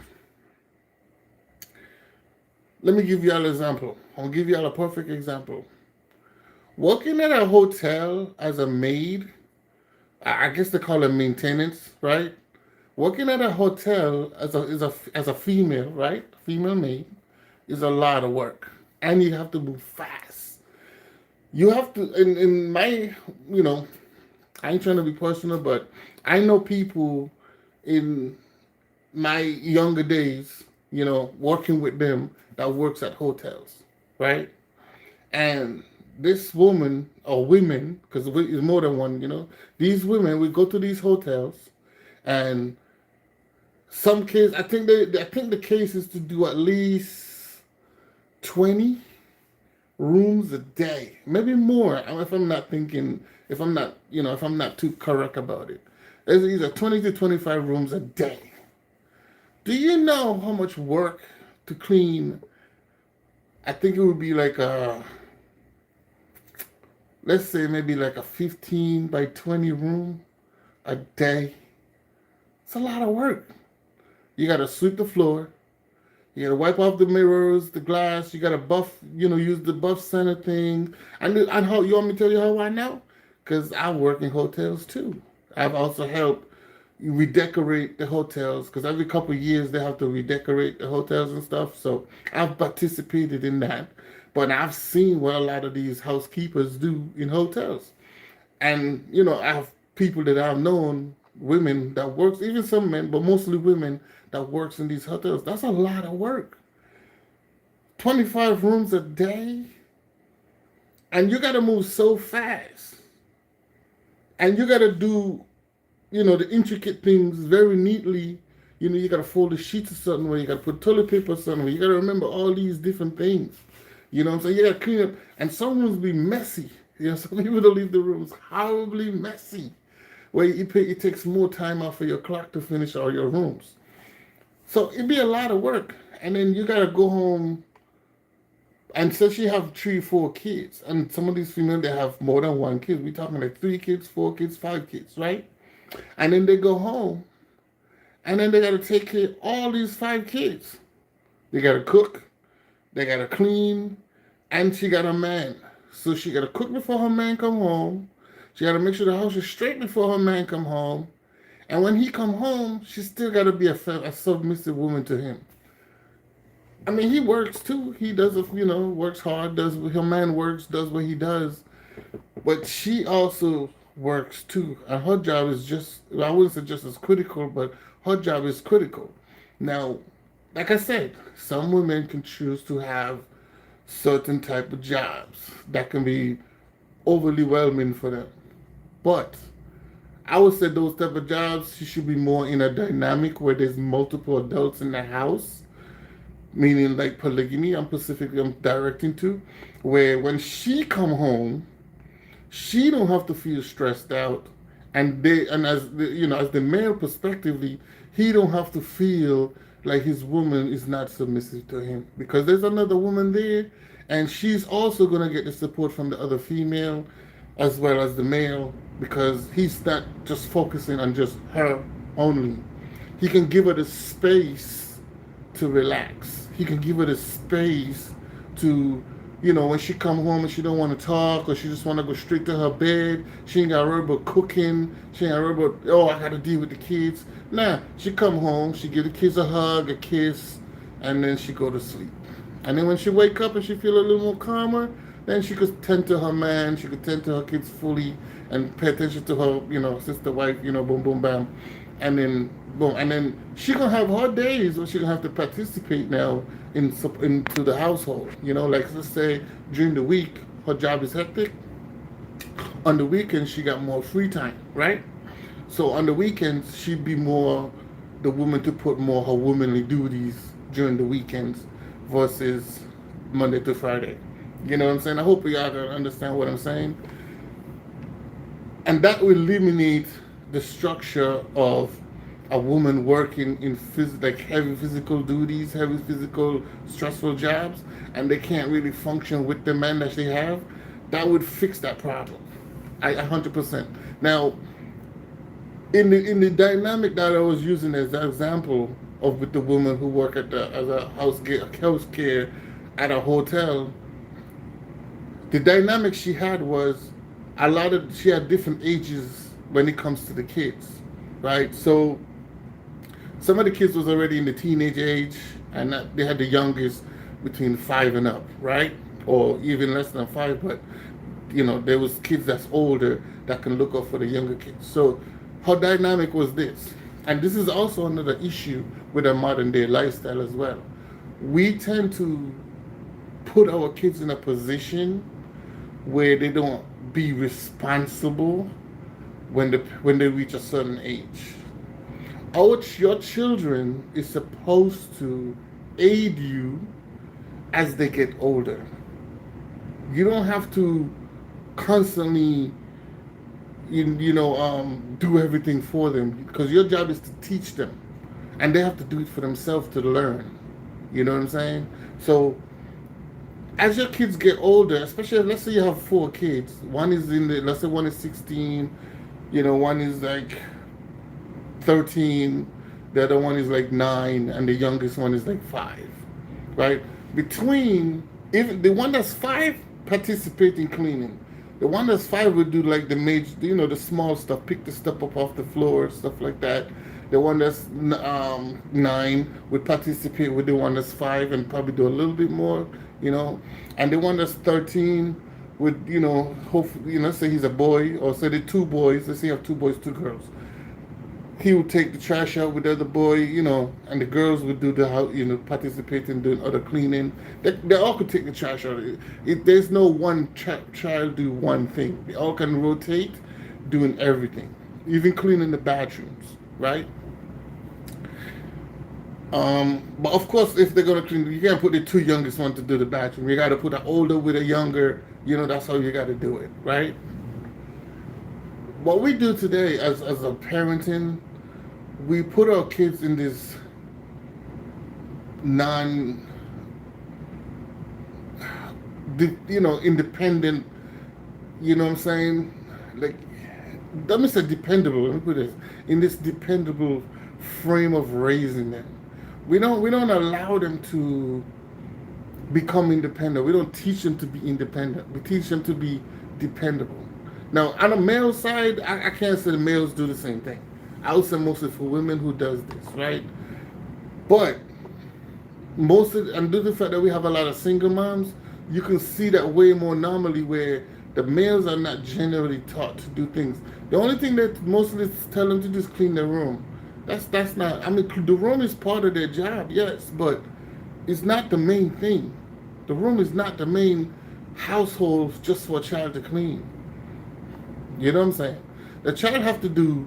S1: Let me give y'all an example. I'll give y'all a perfect example. Working at a hotel as a maid, I guess they call it maintenance, right? Working at a hotel as a female, right? Female maid is a lot of work, and you have to move fast. You have to. In my, I ain't trying to be personal, but I know people in my younger days, working with them that works at hotels, right? And this woman or women, because it's more than one, these women, we go to these hotels, and some case, I think the case is to do at least 20 rooms a day, maybe more. If I'm not thinking, if I'm not too correct about it, it's either 20 to 25 rooms a day. Do you know how much work to clean? I think it would be like let's say maybe like a 15 by 20 room a day. It's a lot of work. You got to sweep the floor. You got to wipe off the mirrors, the glass. You got to buff, use the buff center thing. And how you want me to tell you how I know? Because I work in hotels too. I've also helped redecorate the hotels, because every couple of years they have to redecorate the hotels and stuff. So I've participated in that. But I've seen what a lot of these housekeepers do in hotels. And, I have people that I've known, women that works, even some men, but mostly women that works in these hotels. That's a lot of work. 25 rooms a day. And you got to move so fast. And you got to do, the intricate things very neatly. You got to fold the sheets a certain way. You got to put toilet paper a certain way. You got to remember all these different things. You know what I'm saying? You got to clean up. And some rooms be messy. Some people don't leave the rooms horribly messy, where it takes more time off of your clock to finish all your rooms. So it'd be a lot of work. And then you got to go home. And so she have 3, 4 kids. And some of these females, they have more than one kid. We're talking like 3 kids, 4 kids, 5 kids, right? And then they go home. And then they got to take care of all these 5 kids. They got to cook. They got to clean. And she got a man. So she got to cook before her man come home. She got to make sure the house is straight before her man come home. And when he come home, she still got to be a submissive woman to him. I mean, he works too. He does, works hard, her man works, does what he does. But she also works too. And her job is I wouldn't say just as critical, but her job is critical. Now, like I said, some women can choose to have certain type of jobs that can be overly whelming for them. But I would say those type of jobs, she should be more in a dynamic where there's multiple adults in the house. meaning like polygamy. I'm specifically I'm directing to, where when she come home, she don't have to feel stressed out, and they and as the, as the male perspectively, he don't have to feel like his woman is not submissive to him because there's another woman there, and she's also gonna get the support from the other female, as well as the male, because he's not just focusing on just her only. He can give her the space to relax. He can give her the space to, when she come home and she don't want to talk or she just want to go straight to her bed. She ain't got to worry about cooking. She ain't got to worry about, oh, I got to deal with the kids. Nah, she come home, she give the kids a hug, a kiss, and then she go to sleep. And then when she wake up and she feel a little more calmer, then she could tend to her man, she could tend to her kids fully and pay attention to her, sister, wife, boom, boom, bam. And then, boom. And then she gonna have hard days where she gonna have to participate now into the household. Like let's say during the week, her job is hectic. On the weekends, she got more free time, right? So on the weekends, she'd be more the woman to put more her womanly duties during the weekends versus Monday to Friday. You know what I'm saying? I hope y'all can understand what I'm saying. And that will eliminate the structure of a woman working in like heavy physical duties, heavy physical stressful jobs, and they can't really function with the men that they have. That would fix that problem. 100%. Now, in the dynamic that I was using as an example of with the woman who worked as a house care at a hotel, the dynamic she had was she had different ages when it comes to the kids, right? So some of the kids was already in the teenage age, and they had the youngest between 5 and up, right? Or even less than 5, but there was kids that's older that can look out for the younger kids. So her dynamic was this, and this is also another issue with a modern day lifestyle as well. We tend to put our kids in a position where they don't be responsible when they reach a certain age. Your children is supposed to aid you as they get older. You don't have to constantly do everything for them, because your job is to teach them, and they have to do it for themselves to learn. You know what I'm saying? So as your kids get older, especially let's say you have 4 kids, let's say one is 16, one is like 13, the other one is like 9, and the youngest one is like 5, right? Even the one that's 5 participate in cleaning. The one that's 5 would do like the major, the small stuff, pick the stuff up off the floor, stuff like that. The one that's 9 would participate with the one that's 5 and probably do a little bit more, and the one that's 13 would, hopefully, let's say he's a boy, or say the 2 boys, let's say you have 2 boys, 2 girls. He would take the trash out with the other boy, and the girls would do the house, participate in doing other cleaning. They all could take the trash out. There's no one child do one thing. They all can rotate doing everything, even cleaning the bathrooms, right? But of course, if they're gonna clean, you can't put the 2 youngest one to do the bathroom. You got to put an older with a younger. That's how you got to do it, right? What we do today as a parenting, we put our kids in this independent, what I'm saying? Like, let me say dependable, let me put this, in this dependable frame of raising them. We don't allow them to become independent. We don't teach them to be independent. We teach them to be dependable. Now, on the male side, I can't say the males do the same thing. I would say mostly for women who does this, right? But and due to the fact that we have a lot of single moms, you can see that way more normally, where the males are not generally taught to do things. The only thing that mostly tell them to do is clean their room. That's not. I mean, the room is part of their job, yes, but it's not the main thing. The room is not the main household just for a child to clean. You know what I'm saying? The child have to do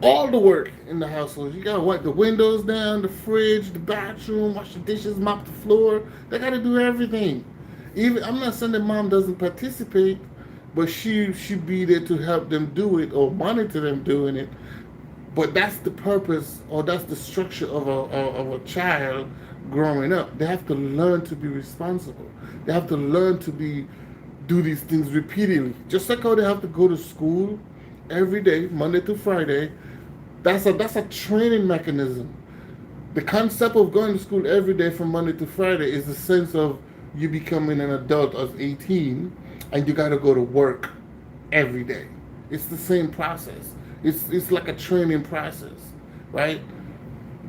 S1: All the work in the household. You gotta wipe the windows down, the fridge, the bathroom, wash the dishes, mop the floor. They gotta do everything. Even I'm not saying that mom doesn't participate, but she should be there to help them do it or monitor them doing it. But that's the purpose, or that's the structure of a child growing up. They have to learn to be responsible. They have to learn to be do these things repeatedly. Just like how they have to go to school every day, Monday to Friday. That's a training mechanism. The concept of going to school every day from Monday to Friday is the sense of you becoming an adult at 18 and you got to go to work every day. It's the same process. It's like a training process, right?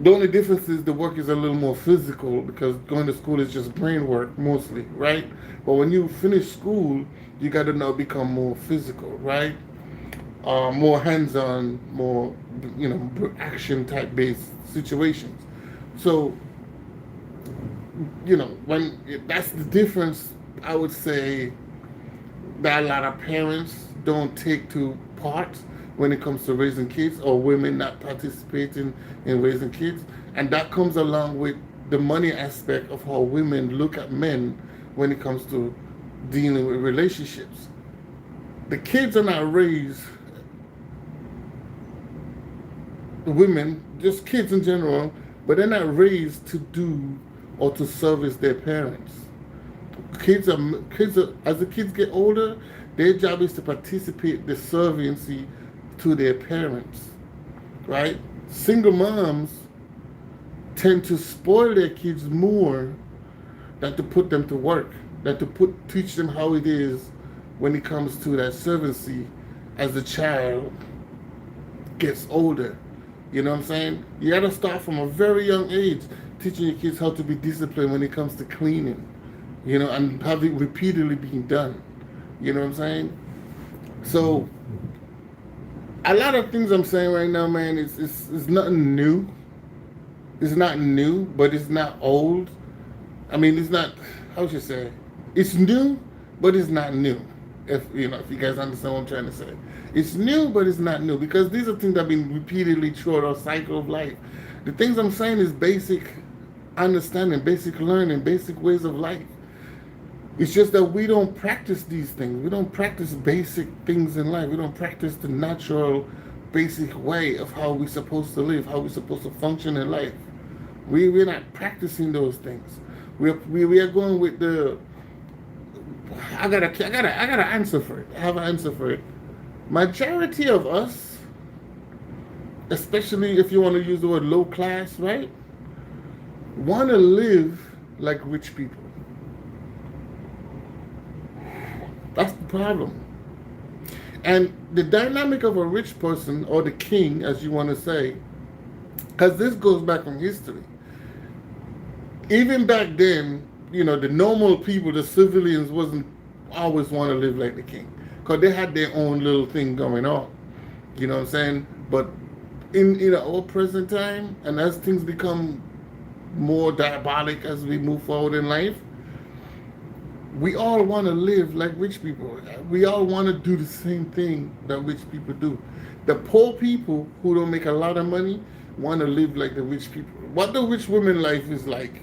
S1: The only difference is the work is a little more physical because going to school is just brain work mostly, right? But when you finish school, you got to now become more physical, right? More hands-on, more action type based situations. So when that's the difference, I would say that a lot of parents don't take to part when it comes to raising kids, or women not participating in raising kids, and that comes along with the money aspect of how women look at men when it comes to dealing with relationships. The kids are not raised, women, just kids in general, but they're not raised to do or to service their parents. Kids are as the kids get older, their job is to participate the serviency to their parents, right? Single moms tend to spoil their kids more than to put them to work, than to teach them how it is when it comes to that servancy as the child gets older. You know what I'm saying? You got to start from a very young age teaching your kids how to be disciplined when it comes to cleaning, and have it repeatedly being done. You know what I'm saying? So, a lot of things I'm saying right now, man, it's nothing new. It's not new, but it's not old. I mean, it's not, how should you say? It's new, but it's not new. If you guys understand what I'm trying to say. It's new, but it's not new because these are things that have been repeatedly throughout our cycle of life. The things I'm saying is basic understanding, basic learning, basic ways of life. It's just that we don't practice these things. We don't practice basic things in life. We don't practice the natural, basic way of how we're supposed to live, how we're supposed to function in life. We're not practicing those things. We are going with the. I gotta answer for it. I have an answer for it. Majority of us, especially if you want to use the word low class, right, want to live like rich people. That's the problem. And the dynamic of a rich person, or the king, as you want to say, because this goes back from history. Even back then, the normal people, the civilians, wasn't always want to live like the king, because they had their own little thing going on. You know what I'm saying? But in our present time, and as things become more diabolic as we move forward in life, we all want to live like rich people. We all want to do the same thing that rich people do. The poor people who don't make a lot of money want to live like the rich people. What the rich woman life is like?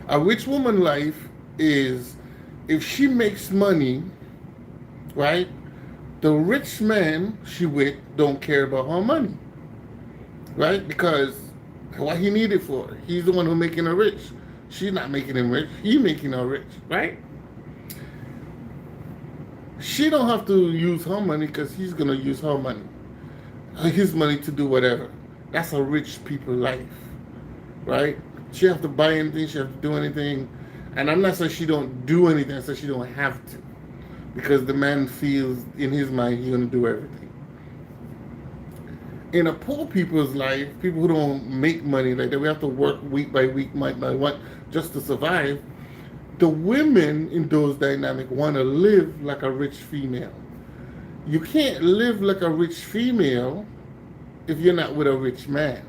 S1: A rich woman life is, if she makes money, right? The rich man she with don't care about her money, right? Because what he need it for? He's the one who making her rich. She's not making him rich. He making her rich, right? She don't have to use her money because he's gonna use her money, his money, to do whatever. That's a rich people life, right? She have to buy anything. She have to do anything, and I'm not saying she don't do anything. I say she don't have to, because the man feels in his mind he's gonna do everything. In a poor people's life, people who don't make money like that, we have to work week by week, month by month, just to survive. The women in those dynamics want to live like a rich female. You can't live like a rich female if you're not with a rich man.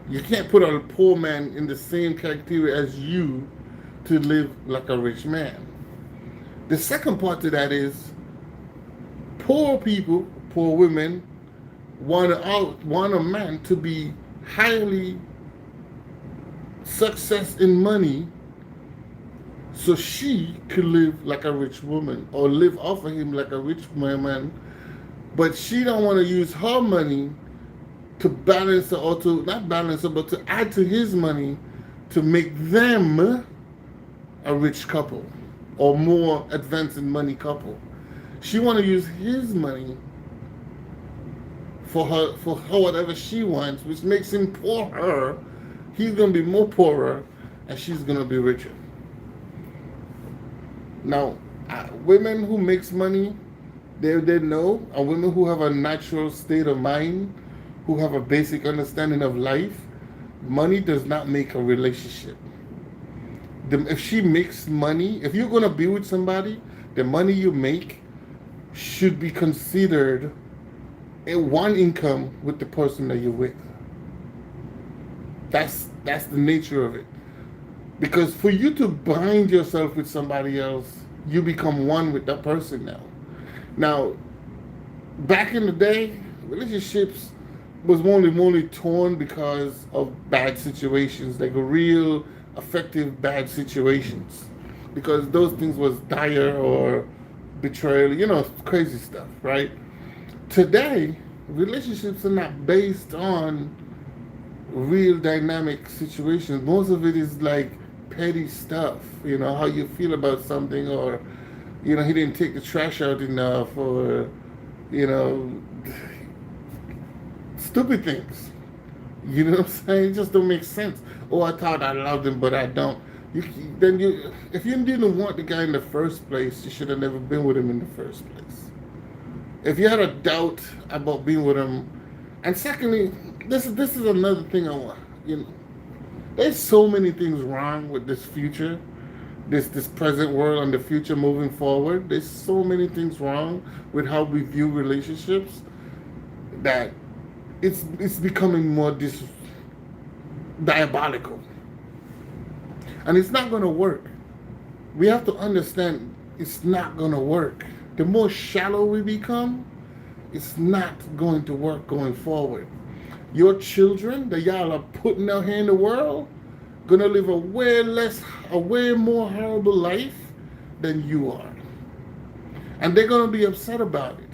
S1: You can't put a poor man in the same criteria as you to live like a rich man. The second part to that is, Poor people, poor women, want a man to be highly success in money, so she could live like a rich woman or live off of him like a rich man. But she don't want to use her money to balance her, or to not balance her, but to add to his money to make them a rich couple or more advanced in money couple. She want to use his money for her whatever she wants, which makes him poor her. He's gonna be more poorer, and she's gonna be richer. Now, women who makes money, they know, and women who have a natural state of mind, who have a basic understanding of life, money does not make a relationship. If she makes money, if you're gonna be with somebody, the money you make should be considered a one income with the person that you're with. That's the nature of it. Because for you to bind yourself with somebody else, you become one with that person now. Now, back in the day, relationships was only torn because of bad situations, like real effective bad situations. Because those things was dire or betrayal, crazy stuff, right? Today, relationships are not based on real dynamic situations. Most of it is like petty stuff, how you feel about something, or, he didn't take the trash out enough, or, stupid things. You know what I'm saying? It just don't make sense. Oh, I thought I loved him, but I don't. If you didn't want the guy in the first place, you should have never been with him in the first place. If you had a doubt about being with him, and secondly, this is another thing I want. There's so many things wrong with this future, this present world, and the future moving forward. There's so many things wrong with how we view relationships that it's becoming more diabolical, and it's not going to work. We have to understand it's not going to work. The more shallow we become, it's not going to work going forward. Your children that y'all are putting out here in the world gonna live a way more horrible life than you are, and they're gonna be upset about it.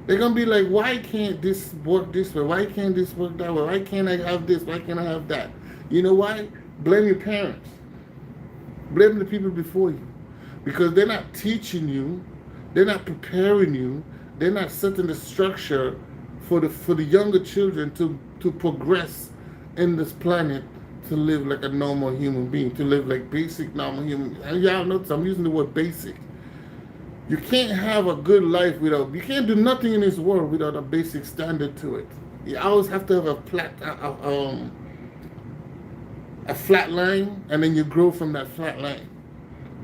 S1: They're gonna be like, why can't this work this way? Why can't this work that way? Why can't I have this? Why can't I have that? You know why? Blame your parents. Blame the people before you, because they're not teaching you, they're not preparing you, they're not setting the structure for the younger children to progress in this planet, to live like a normal human being, to live like basic normal human. And y'all notice I'm using the word basic. You can't have a good life you can't do nothing in this world without a basic standard to it. You always have to have a flat line, and then you grow from that flat line.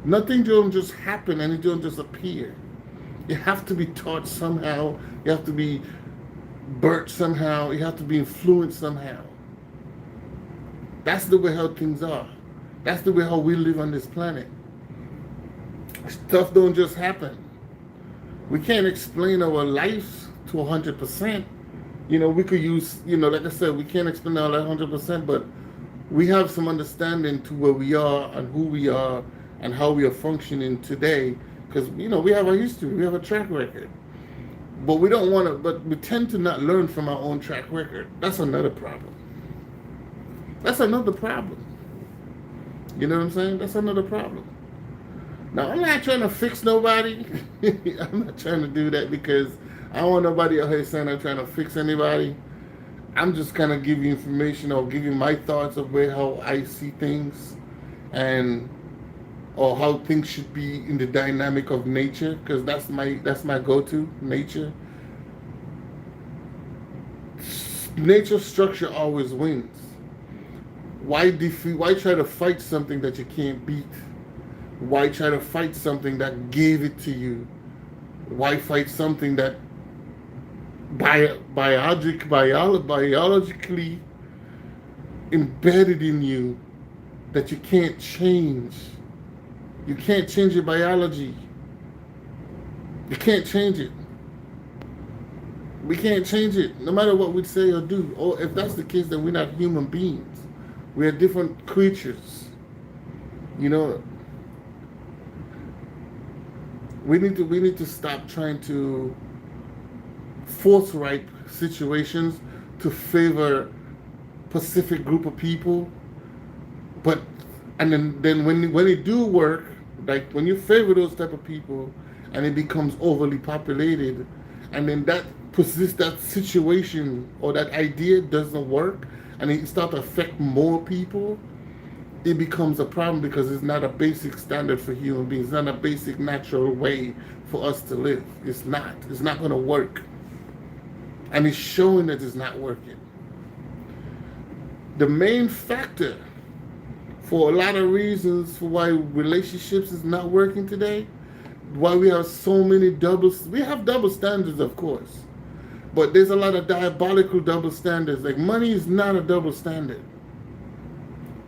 S1: Nothing don't just happen and it don't just appear. You have to be taught somehow. You have to be burnt somehow. You have to be influenced somehow. That's the way how things are. That's the way how we live on this planet. Stuff don't just happen. We can't explain our lives to 100%. We could use, like I said, we can't explain all that 100%, but we have some understanding to where we are and who we are and how we are functioning today, because, we have a history, we have a track record. But we don't want to, but we tend to not learn from our own track record. That's another problem. That's another problem. You know what I'm saying? That's another problem. Now, I'm not trying to fix nobody. I'm not trying to do that, because I don't want nobody out here saying I'm trying to fix anybody. I'm just kind of giving you information, or giving my thoughts of how I see things, or how things should be in the dynamic of nature, because that's my go-to, nature. Nature structure always wins. Why try to fight something that you can't beat? Why try to fight something that gave it to you? Why fight something that biologically embedded in you that you can't change? You can't change your biology. You can't change it. We can't change it, no matter what we say or do. Or if that's the case, then we're not human beings. We are different creatures. You know, we need to stop trying to force right situations to favor specific group of people. But and then when it do work, like when you favor those type of people, and it becomes overly populated, and then that situation or that idea doesn't work, and it start to affect more people, it becomes a problem because it's not a basic standard for human beings. It's not a basic natural way for us to live. It's not. It's not going to work, and it's showing that it's not working. The main factor for a lot of reasons for why relationships is not working today, why we have so many we have double standards, of course, but there's a lot of diabolical double standards. Like money is not a double standard.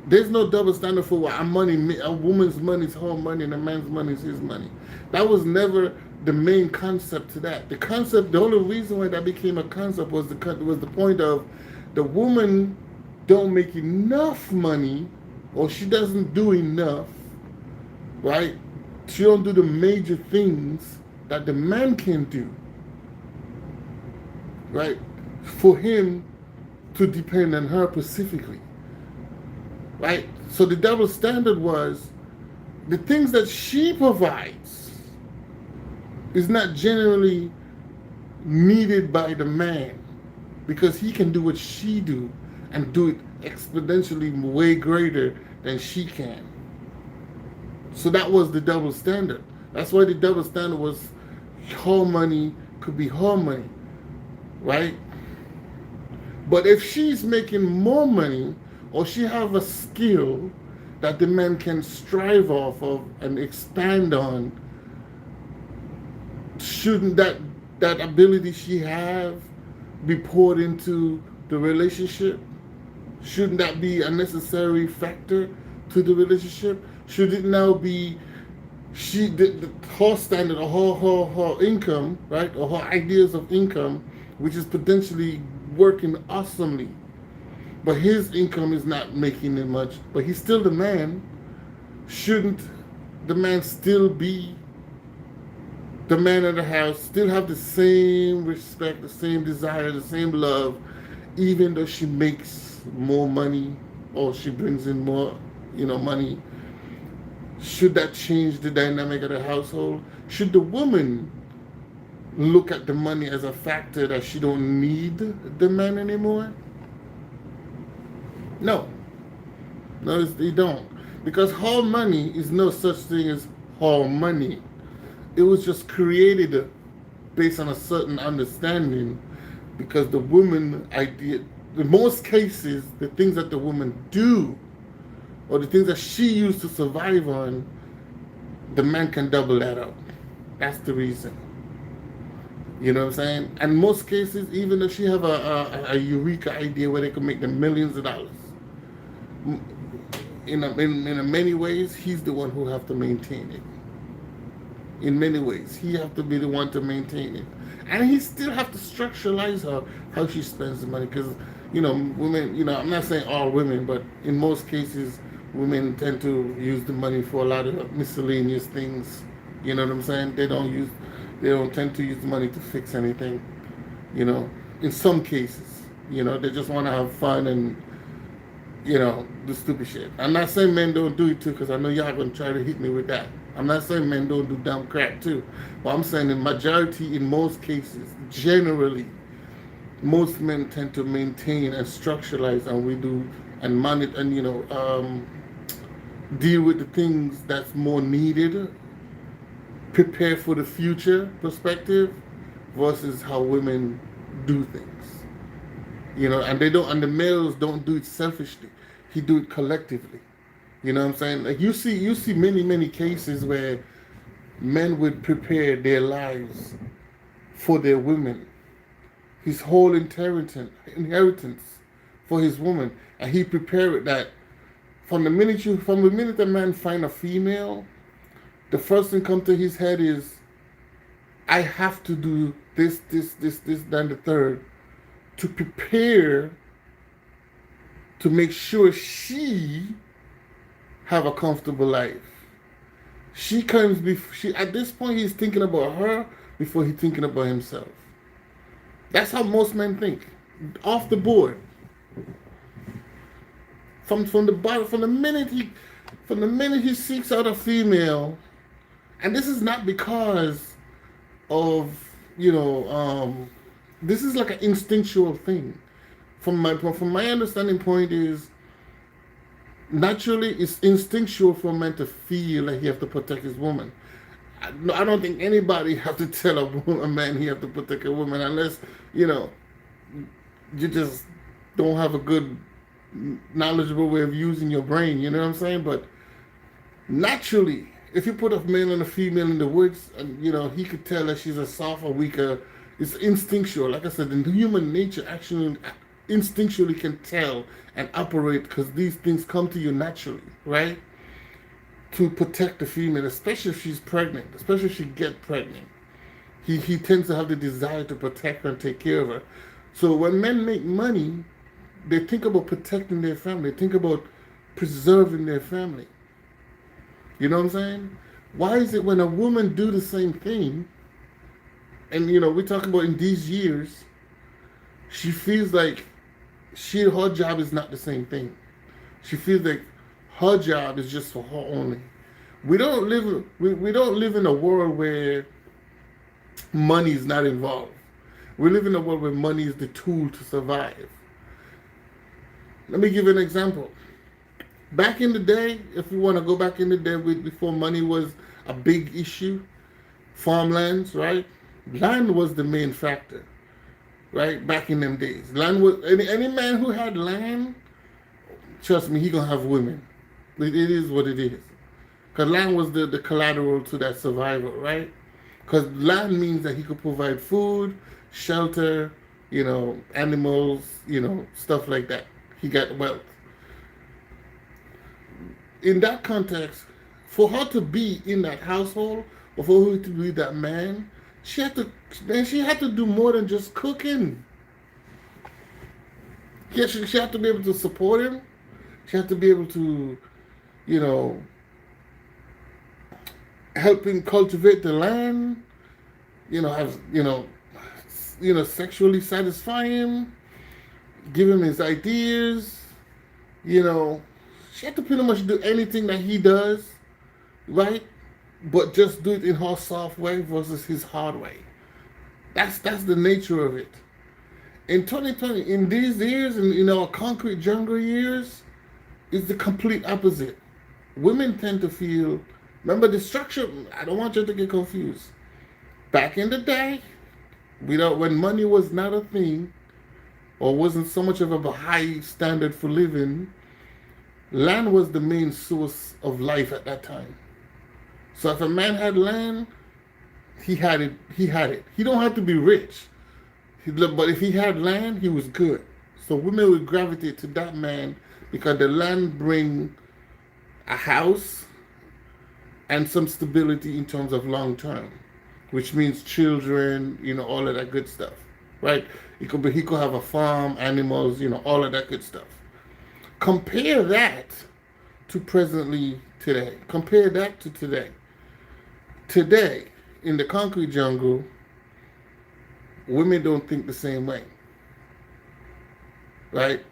S1: There's no double standard for what a woman's money is her money and a man's money is his money. That was never the main concept to that. The only reason why that became a concept was the point of the woman don't make enough money, or she doesn't do enough, right? She don't do the major things that the man can do, right? For him to depend on her specifically, right? So the double standard was the things that she provides is not generally needed by the man because he can do what she do and do it exponentially way greater than she can. So that was the double standard. That's why the double standard was her money could be her money, right? But if she's making more money or she have a skill that the man can strive off of and expand on, shouldn't that ability she have be poured into the relationship? Shouldn't that be a necessary factor to the relationship? Should it now be her standard or her income, right, or her ideas of income, which is potentially working awesomely, but his income is not making it much, but he's still the man? Shouldn't the man still be the man of the house, still have the same respect, the same desire, the same love, even though she makes more money or she brings in more, money? Should that change the dynamic of the household? Should the woman look at the money as a factor that she don't need the man anymore? No, they don't, because her money is no such thing as her money. It was just created based on a certain understanding, because the woman idea, in most cases, the things that the woman do or the things that she used to survive on, the man can double that up. That's the reason. You know what I'm saying? And most cases, even if she have a eureka idea where they can make them millions of dollars, in many ways, he's the one who have to maintain it. In many ways, he have to be the one to maintain it, and he still have to structuralize her how she spends the money. Because women, I'm not saying all women, but in most cases, women tend to use the money for a lot of miscellaneous things. You know what I'm saying? They don't tend to use the money to fix anything. In some cases, they just want to have fun and do stupid shit. I'm not saying men don't do it too, because I know y'all gonna try to hit me with that. I'm not saying men don't do dumb crap too, but I'm saying in most cases, generally, most men tend to maintain and structuralize, and we do, and manage, and deal with the things that's more needed, prepare for the future perspective, versus how women do things. And the males don't do it selfishly. He do it collectively. You know what I'm saying? Like you see many cases where men would prepare their lives for their women. His whole inheritance for his woman, and he prepared that from the minute a man find a female, the first thing come to his head is, I have to do then the third, to prepare to make sure she have a comfortable life. She comes before she at this point he's thinking about her before he's thinking about himself. That's how most men think. Off the board. From the bottom from the minute he seeks out a female, and this is not because of this is like an instinctual thing. From my understanding point is naturally it's instinctual for a man to feel like he have to protect his woman. I don't think anybody have to tell a man he have to protect a woman unless you just don't have a good knowledgeable way of using your brain. You know what I'm saying? But naturally, if you put a male and a female in the woods, and he could tell that she's a soft or weaker. It's instinctual. Like I said, in human nature, actually, instinctually can tell and operate because these things come to you naturally, right? To protect the female, especially if she's pregnant, especially if she gets pregnant. He tends to have the desire to protect her and take care of her. So when men make money, they think about protecting their family. They think about preserving their family. You know what I'm saying? Why is it when a woman do the same thing, and we talk about in these years, she feels like her job is not the same thing. She feels like her job is just for her only. We don't live in a world where money is not involved. We live in a world where money is the tool to survive. Let me give you an example. Back in the day, if you want to go back in the day before money was a big issue, farmlands, right? Land was the main factor, right? Back in them days. Land was any man who had land, trust me, he gonna have women. It is what it is. Because land was the collateral to that survival, right? Because land means that he could provide food, shelter, animals, stuff like that. He got wealth. In that context, for her to be in that household, or for her to be that man, she had to do more than just cooking. She had to be able to support him. She had to be able to, help him cultivate the land. Sexually satisfy him, give him his ideas. She had to pretty much do anything that he does, right? But just do it in her soft way versus his hard way. That's the nature of it. In 2020, in these years, in our concrete jungle years, it's the complete opposite. Women tend to feel, remember the structure, I don't want you to get confused. Back in the day, when money was not a thing, or wasn't so much of a high standard for living, land was the main source of life at that time. So if a man had land, he had it. He don't have to be rich. But if he had land, he was good. So women would gravitate to that man because the land bring a house and some stability in terms of long term, which means children, all of that good stuff, right? He could have a farm, animals, all of that good stuff. Compare that to presently today. Compare that to today. Today, in the concrete jungle, women don't think the same way, right?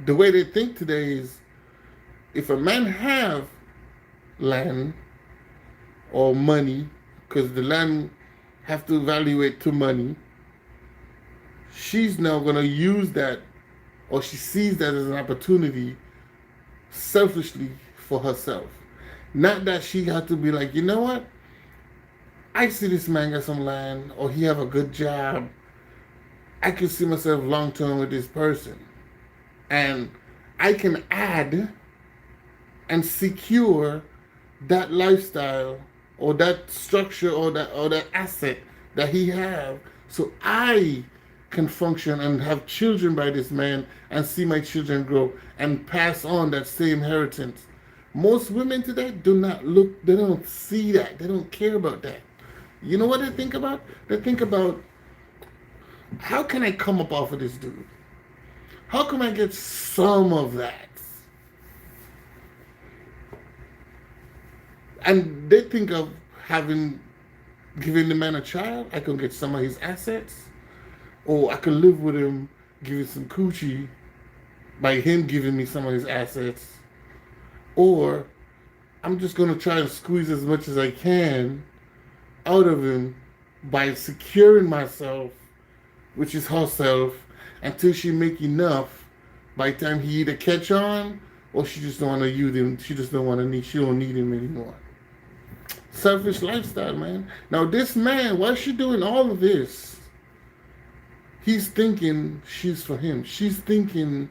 S1: The way they think today is, if a man have land or money, because the land have to evaluate to money, she's now going to use that, or she sees that as an opportunity selfishly for herself. Not that she had to be like, you know what? I see this man got some land, or he have a good job. I can see myself long term with this person. And I can add and secure that lifestyle or that structure or that asset that he have, so I can function and have children by this man and see my children grow and pass on that same inheritance. Most women today they don't see that. They don't care about that. You know what they think about? They think about, How can I come up off of this dude? How can I get some of that? And they think of having giving the man a child. I can get some of his assets, or I can live with him, giving some coochie by him giving me some of his assets, or I'm just gonna try and squeeze as much as I can out of him by securing myself, which is herself, until she make enough. By the time he either catch on, or she just don't want to use him. She just don't want to need. She don't need him anymore. Selfish lifestyle, man. Now this man, why is she doing all of this? He's thinking she's for him. She's thinking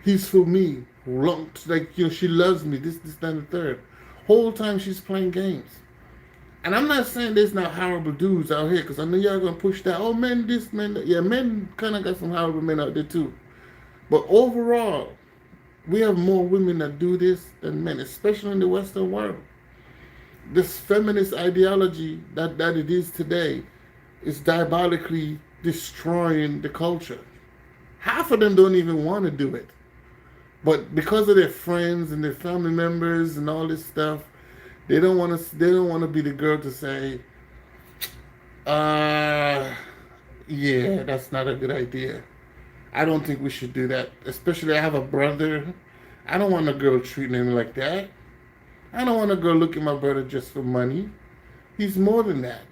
S1: he's for me. Like, she loves me. This, that, and the third. Whole time she's playing games. And I'm not saying there's not horrible dudes out here, because I know y'all gonna push that. Oh, men, this, men, that. Yeah, men kind of got some horrible men out there too. But overall, we have more women that do this than men, especially in the Western world. This feminist ideology that it is today is diabolically destroying the culture. Half of them don't even want to do it. But because of their friends and their family members and all this stuff, they don't want to. They don't want to be the girl to say, yeah, that's not a good idea. I don't think we should do that. Especially, I have a brother. I don't want a girl treating him like that. I don't want a girl looking at my brother just for money. He's more than that.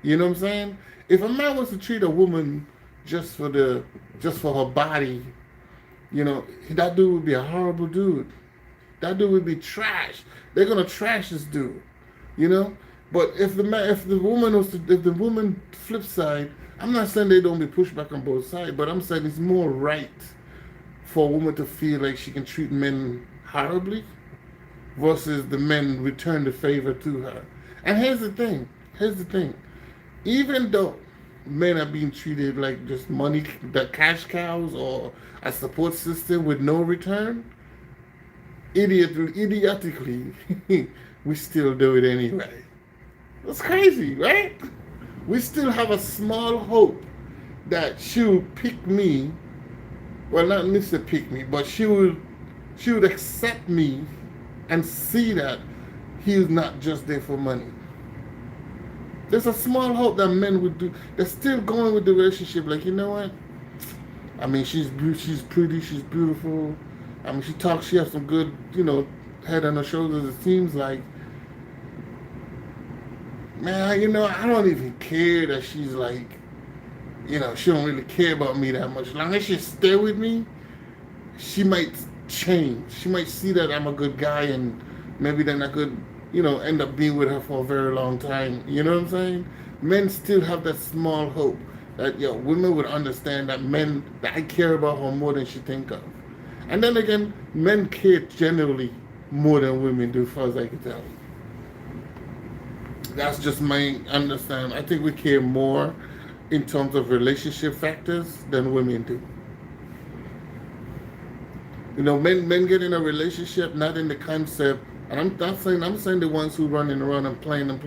S1: You know what I'm saying? If a man was to treat a woman just for her body, that dude would be a horrible dude. That dude would be trash. They're gonna trash this dude, you know. But if the woman flip side, I'm not saying they don't be pushed back on both sides, but I'm saying it's more right for a woman to feel like she can treat men horribly versus the men return the favor to her. And here's the thing. Even though men are being treated like just money, the cash cows, or a support system with no return, idiotically, we still do it anyway. That's crazy, right? We still have a small hope that she would pick me. Well, not necessarily pick me, but she would accept me and see that he's not just there for money. There's a small hope that men would do. They're still going with the relationship. Like, you know what? I mean, she's pretty, she's beautiful. I mean, she has some good, head on her shoulders. It seems like, man, I don't even care that she's like, she don't really care about me that much. As long as she stay with me, she might change. She might see that I'm a good guy, and maybe then I could, end up being with her for a very long time. You know what I'm saying? Men still have that small hope that, women would understand that I care about her more than she think of. And then again, men care generally more than women do, as far as I can tell. That's just my understanding. I think we care more in terms of relationship factors than women do. Men get in a relationship not in the concept, and I'm saying the ones who running around and playing. I'm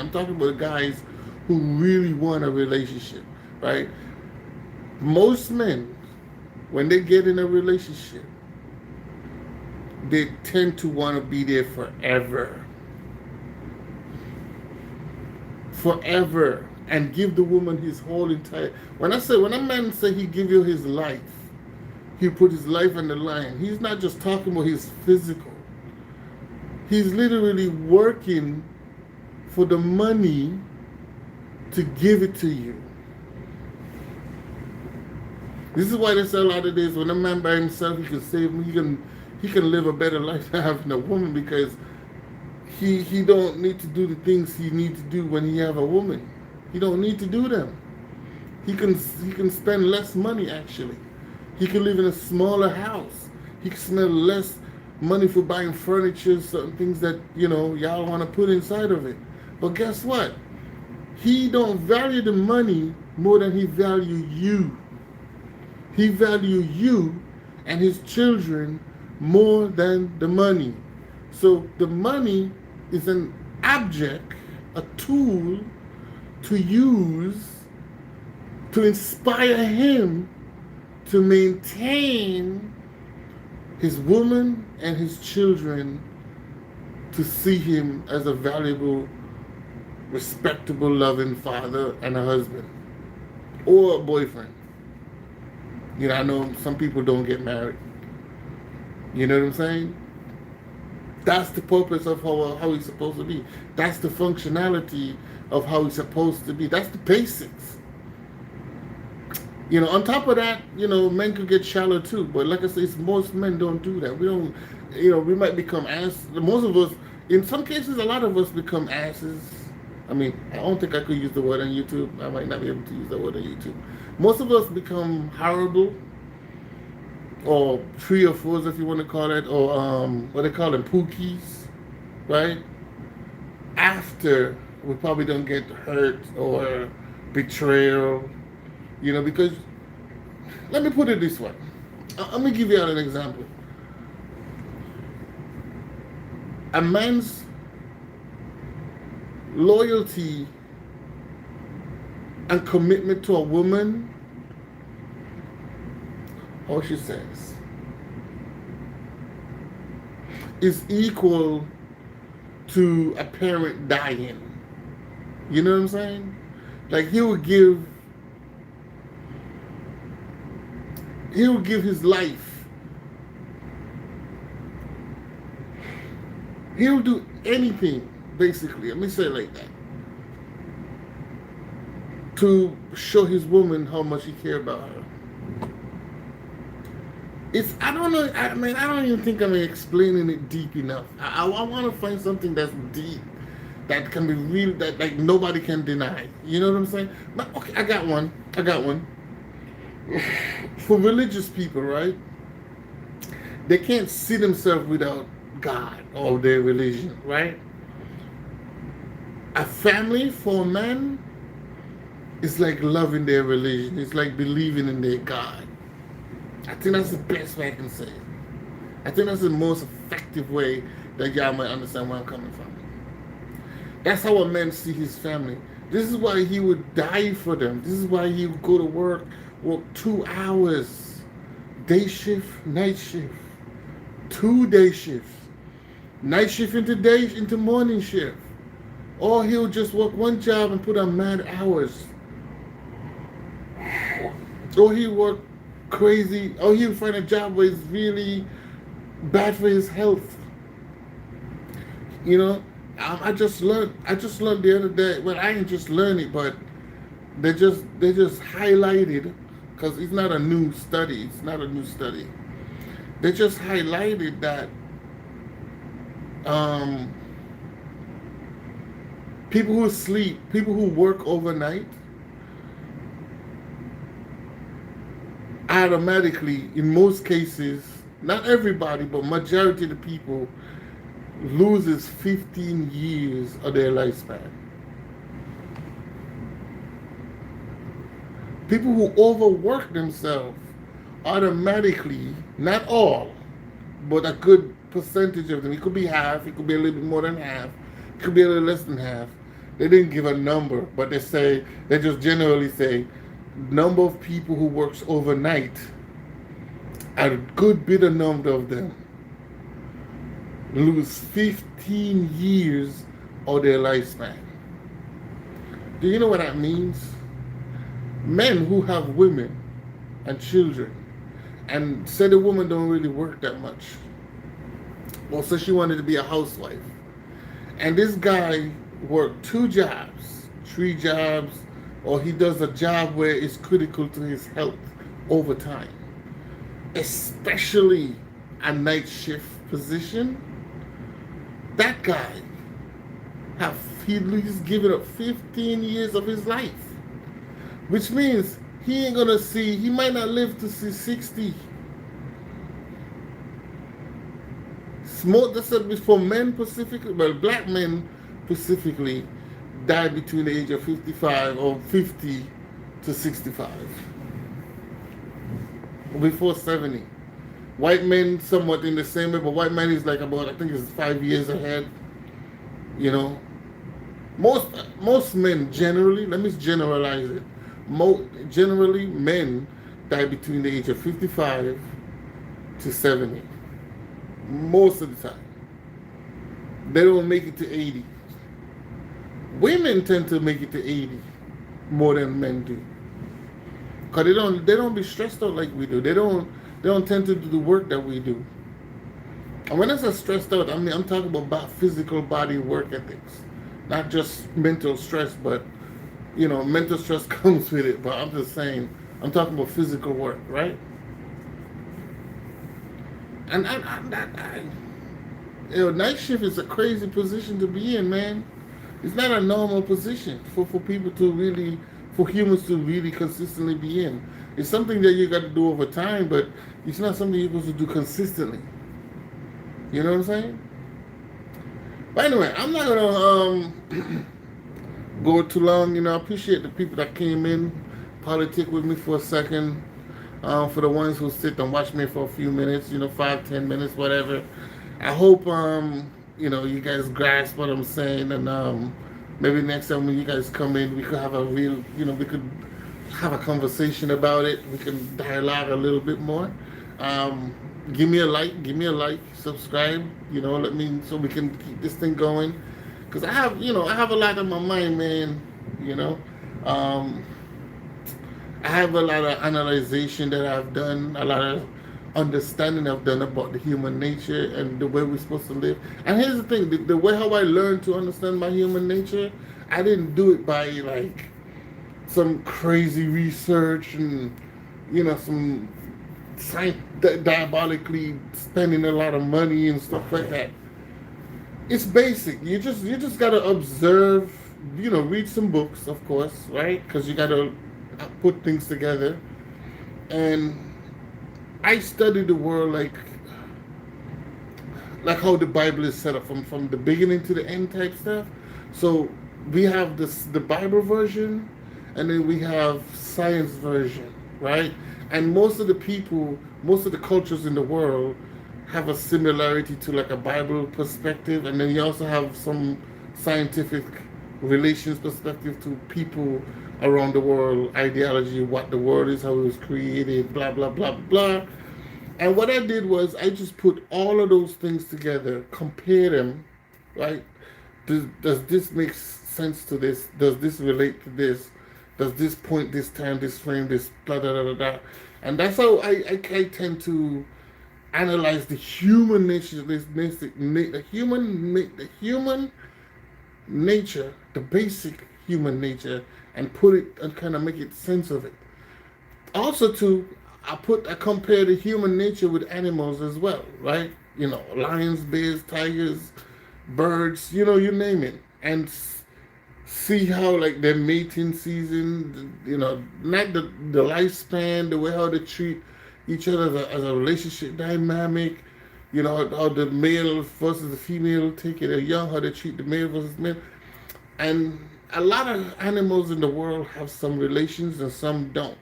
S1: talking about the guys who really want a relationship, right? Most men, when they get in a relationship, they tend to want to be there forever. Forever. And give the woman his whole entire... When a man say he give you his life, he put his life on the line, he's not just talking about his physical. He's literally working for the money to give it to you. This is why they say a lot of days when a man by himself, he can save me, he can live a better life than having a woman, because he don't need to do the things he needs to do when he have a woman. He don't need to do them. He can spend less money, actually. He can live in a smaller house. He can spend less money for buying furniture, certain things that, y'all want to put inside of it. But guess what? He don't value the money more than he value you. He value you and his children more than the money. So the money is an object, a tool to use to inspire him to maintain his woman and his children, to see him as a valuable, respectable, loving father and a husband or a boyfriend. You know, I know some people don't get married. You know what I'm saying? That's the purpose of how he's supposed to be. That's the functionality of how he's supposed to be. That's the basics. You know, on top of that, you know, men could get shallow too. But like I say, most men don't do that. We don't, you know, we might become ass. Most of us, in some cases, a lot of us become asses. I mean, I don't think I could use the word on YouTube. I might not be able to use the word on YouTube. Most of us become horrible, or 3 or 4s, if you want to call it, or what they call them, pookies, right? After we probably don't get hurt or betrayal, you know, because let me put it this way. Let me give you an example. A man's loyalty and commitment to a woman, how she says, is equal to a parent dying. You know what I'm saying? Like he would give his life. He'll do anything, basically. Let me say it like that, to show his woman how much he cares about her. I don't know, I mean, I don't even think I'm explaining it deep enough. I want to find something that's deep, that can be real, that like nobody can deny. You know what I'm saying? But okay, I got one. For religious people, right? They can't see themselves without God or their religion, right? A family for a man is like loving their religion. It's like believing in their God. I think that's the best way I can say it. I think that's the most effective way that y'all might understand where I'm coming from. That's how a man see his family. This is why he would die for them. This is why he would go to work 2 hours, day shift, night shift, 2 day shifts, night shift into morning shift. Or he'll just work one job and put on mad hours. Or he'll work crazy, or he'll find a job where it's really bad for his health. You know, I just learned the other day. Well, I ain't just learned it, but they just highlighted, because it's not a new study. They just highlighted that people who sleep, people who work overnight, automatically, in most cases, not everybody, but majority of the people, loses 15 years of their lifespan. People who overwork themselves automatically, not all, but a good percentage of them, it could be half, it could be a little bit more than half, it could be a little less than half. They didn't give a number, but they just generally say, number of people who works overnight, a good bit of number of them lose 15 years of their lifespan. Do you know what that means? Men who have women and children, and say the woman don't really work that much, well, so she wanted to be a housewife, and this guy worked 2 jobs, 3 jobs, or he does a job where it's critical to his health over time, especially a night shift position. That guy he's given up 15 years of his life, which means he might not live to see 60. That's for men specifically, well, black men specifically, died between the age of 55 or 50 to 65. Before 70. White men somewhat in the same way, but white men is like about, I think it's 5 years ahead. You know, most men generally, let me generalize it, Generally, men die between the age of 55 to 70. Most of the time, they don't make it to 80. Women tend to make it to 80 more than men do, cause they don't be stressed out like we do. They don't tend to do the work that we do. And when I say stressed out, I mean I'm talking about physical body work ethics, not just mental stress. But mental stress comes with it. But I'm just saying, I'm talking about physical work, right? And night shift is a crazy position to be in, man. It's not a normal position for people to really, for humans to really consistently be in. It's something that you got to do over time, but it's not something you're supposed to do consistently. You know what I'm saying? But anyway, I'm not gonna go too long. I appreciate the people that came in, politic with me for a second. For the ones who sit and watch me for a few minutes, 5, 10 minutes, whatever. I hope you guys grasp what I'm saying, and maybe next time when you guys come in, we could have a real, we could have a conversation about it. We can dialogue a little bit more. Um, give me a like, subscribe. Let me, so we can keep this thing going. Cause I have a lot on my mind, man. You know, um, I have a lot of analyzation that I've done, a lot of understanding I've done about the human nature and the way we're supposed to live. And here's the thing: the way how I learned to understand my human nature, I didn't do it by like some crazy research and some diabolically spending a lot of money and stuff like that. It's basic. You just gotta observe. Read some books, of course, right? Because you gotta put things together. And I study the world like how the Bible is set up from the beginning to the end type stuff. So we have the Bible version, and then we have science version, right? And most of the cultures in the world have a similarity to like a Bible perspective, and then you also have some scientific relations perspective to people around the world, ideology, what the world is, how it was created, blah blah blah blah. And what I did was I just put all of those things together, compare them, right? Does this make sense to this? Does this relate to this? Does this point, this time, this frame, this blah blah blah blah? And that's how I tend to analyze the human nature, the human nature, the basic human nature, and put it and kind of make it sense of it. Also, I compare the human nature with animals as well, right? Lions, bears, tigers, birds, you name it, and see how like their mating season, not the lifespan, the way how they treat each other as a relationship dynamic, how the male versus the female take it, a young, how they treat the male versus male. And a lot of animals in the world have some relations and some don't.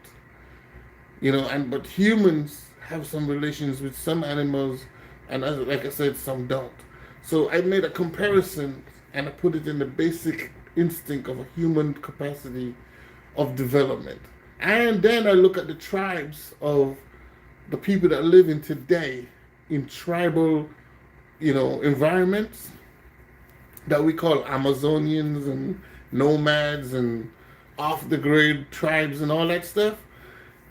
S1: But humans have some relations with some animals, and like I said, some don't. So I made a comparison and I put it in the basic instinct of a human capacity of development. And then I look at the tribes of the people that live in today in tribal, environments that we call Amazonians and nomads and off the grid tribes and all that stuff.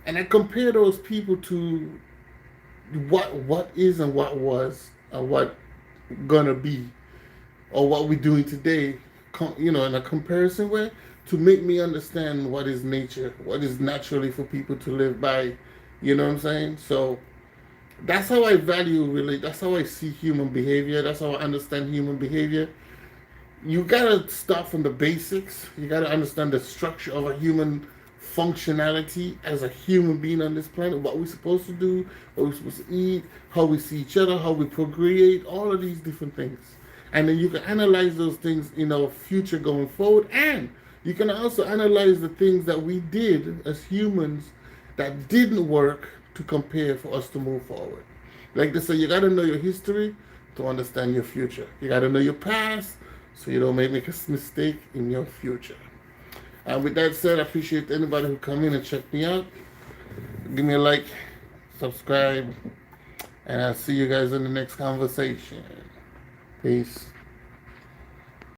S1: And I compare those people to what is and what was and what gonna be, or what we're doing today, in a comparison way, to make me understand what is nature, what is naturally for people to live by. You know what I'm saying? So that's how I value, really. That's how I see human behavior. That's how I understand human behavior. You gotta start from the basics. You gotta understand the structure of a human functionality as a human being on this planet, what we're supposed to do, what we're supposed to eat, how we see each other, how we procreate, all of these different things. And then you can analyze those things in our future going forward. And you can also analyze the things that we did as humans that didn't work to compare for us to move forward. Like they say, you got to know your history to understand your future. You got to know your past so you don't make a mistake in your future. With that said, I appreciate anybody who come in and check me out. Give me a like, subscribe, and I'll see you guys in the next conversation. Peace.